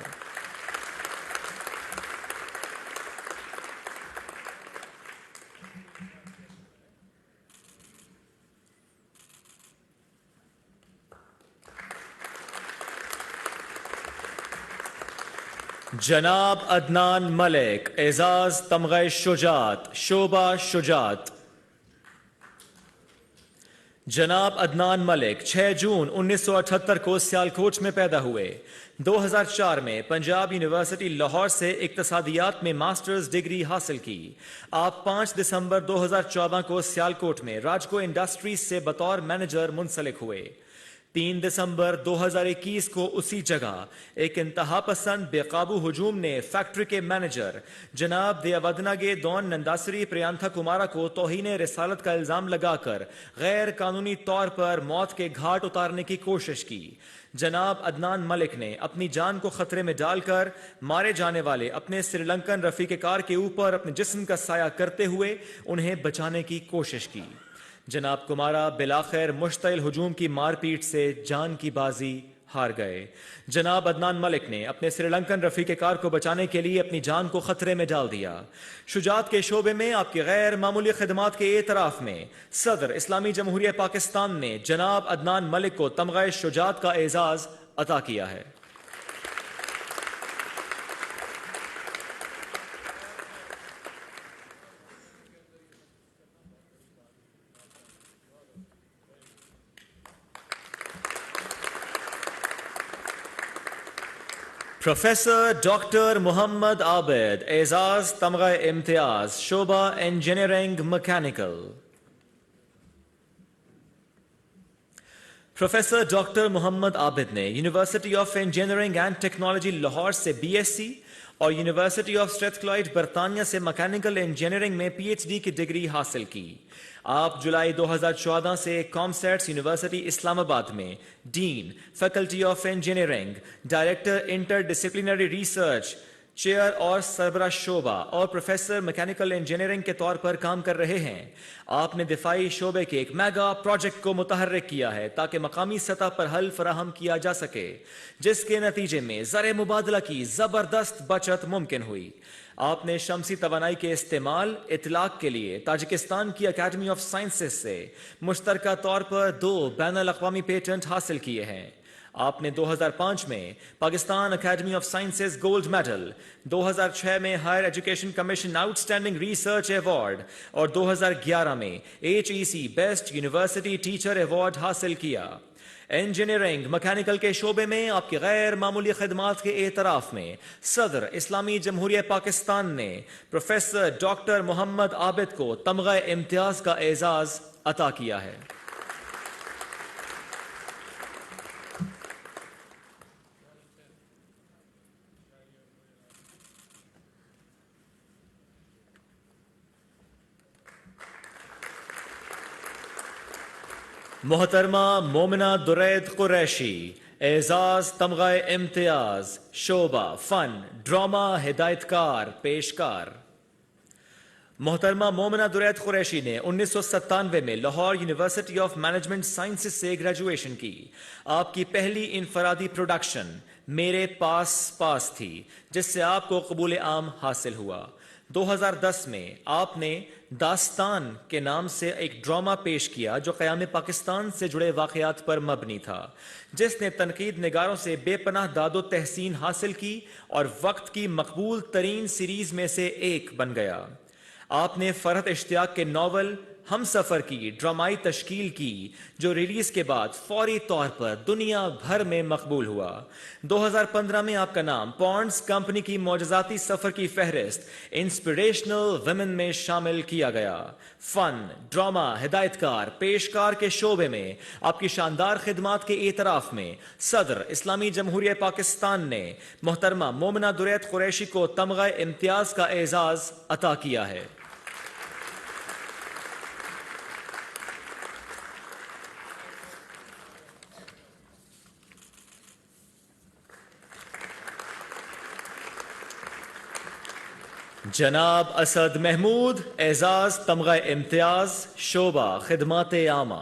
جناب عدنان ملک، اعزاز تمغہ شجاعت، شعبہ شجاعت۔ جناب عدنان ملک 6 جون 1978 کو سیالکوٹ میں پیدا ہوئے. 2004 میں پنجاب یونیورسٹی لاہور سے اقتصادیات میں ماسٹرز ڈگری حاصل کی. آپ 5 دسمبر 2014 کو سیالکوٹ میں راجکو انڈسٹریز سے بطور مینیجر منسلک ہوئے. 3 دسمبر 2021 کو اسی جگہ ایک انتہا پسند بے قابو ہجوم نے فیکٹری کے مینیجر جناب دیاودنگے دون ننداسری پریانتھا کمارا کو توہین رسالت کا الزام لگا کر غیر قانونی طور پر موت کے گھاٹ اتارنے کی کوشش کی. جناب عدنان ملک نے اپنی جان کو خطرے میں ڈال کر مارے جانے والے اپنے سری لنکن رفیق کار کے اوپر اپنے جسم کا سایہ کرتے ہوئے انہیں بچانے کی کوشش کی. جناب کمارا بالآخر مشتعل ہجوم کی مار پیٹ سے جان کی بازی ہار گئے. جناب عدنان ملک نے اپنے سری لنکن رفیق کار کو بچانے کے لیے اپنی جان کو خطرے میں ڈال دیا. شجاعت کے شعبے میں آپ کی غیر معمولی خدمات کے اعتراف میں صدر اسلامی جمہوریہ پاکستان نے جناب عدنان ملک کو تمغہ شجاعت کا اعزاز عطا کیا ہے. پروفیسر ڈاکٹر محمد عابد اعزاز تمغہ امتیاز شعبہ انجینئرنگ میکینیکل. پروفیسر ڈاکٹر محمد عابد نے university of engineering and technology Lahore سے BSc اور یونیورسٹی آف اسٹریتھکلائڈ برطانیہ سے میکینیکل انجینئرنگ میں PhD کی ڈگری حاصل کی. آپ جولائی 2014 سے کامسیٹس یونیورسٹی اسلام آباد میں dean faculty of engineering, director interdisciplinary research, chair اور سربراہ شعبہ اور پروفیسر میکینیکل انجینئرنگ کے طور پر کام کر رہے ہیں. آپ نے دفاعی شعبے کے ایک میگا پروجیکٹ کو متحرک کیا ہے تاکہ مقامی سطح پر حل فراہم کیا جا سکے، جس کے نتیجے میں زر مبادلہ کی زبردست بچت ممکن ہوئی. آپ نے شمسی توانائی کے استعمال اطلاق کے لیے تاجکستان کی اکیڈمی آف سائنسز سے مشترکہ طور پر 2 بین الاقوامی پیٹنٹ حاصل کیے ہیں. آپ نے 2005 میں Pakistan academy of sciences gold medal, 2006 میں higher education commission outstanding research award اور 2011 میں HEC best university teacher award حاصل کیا. انجینئرنگ میکینیکل کے شعبے میں آپ کی غیر معمولی خدمات کے اعتراف میں صدر اسلامی جمہوریہ پاکستان نے پروفیسر ڈاکٹر محمد عابد کو تمغہ امتیاز کا اعزاز عطا کیا ہے. محترمہ مومنہ درید قریشی اعزاز تمغہ امتیاز شعبہ فن ڈرامہ ہدایت کار پیشکار. محترمہ مومنہ درید قریشی نے 1997 میں Lahore university of management sciences سے گریجویشن کی. آپ کی پہلی انفرادی پروڈکشن میرے پاس تھی، جس سے آپ کو قبول عام حاصل ہوا. 2010 میں آپ نے داستان کے نام سے ایک ڈرامہ پیش کیا جو قیام پاکستان سے جڑے واقعات پر مبنی تھا، جس نے تنقید نگاروں سے بے پناہ داد و تحسین حاصل کی اور وقت کی مقبول ترین سیریز میں سے ایک بن گیا. آپ نے فرحت اشتیاق کے ناول ہم سفر کی ڈرامائی تشکیل کی، جو ریلیز کے بعد فوری طور پر دنیا بھر میں مقبول ہوا. 2015 میں آپ کا نام پونڈز کمپنی کی معجزاتی سفر کی فہرست انسپریشنل ویمن میں شامل کیا گیا. فن، ڈرامہ، ہدایت کار، پیشکار کے شعبے میں آپ کی شاندار خدمات کے اعتراف میں صدر اسلامی جمہوریہ پاکستان نے محترمہ مومنہ درید قریشی کو تمغہ امتیاز کا اعزاز عطا کیا ہے. جناب اسد محمود اعزاز تمغہ امتیاز شعبہ خدمات عامہ.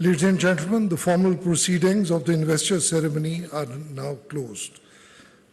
Ladies and gentlemen, the formal proceedings of the investor ceremony are now closed.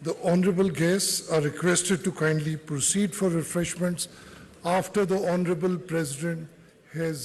The honourable guests are requested to kindly proceed for refreshments after the honourable president has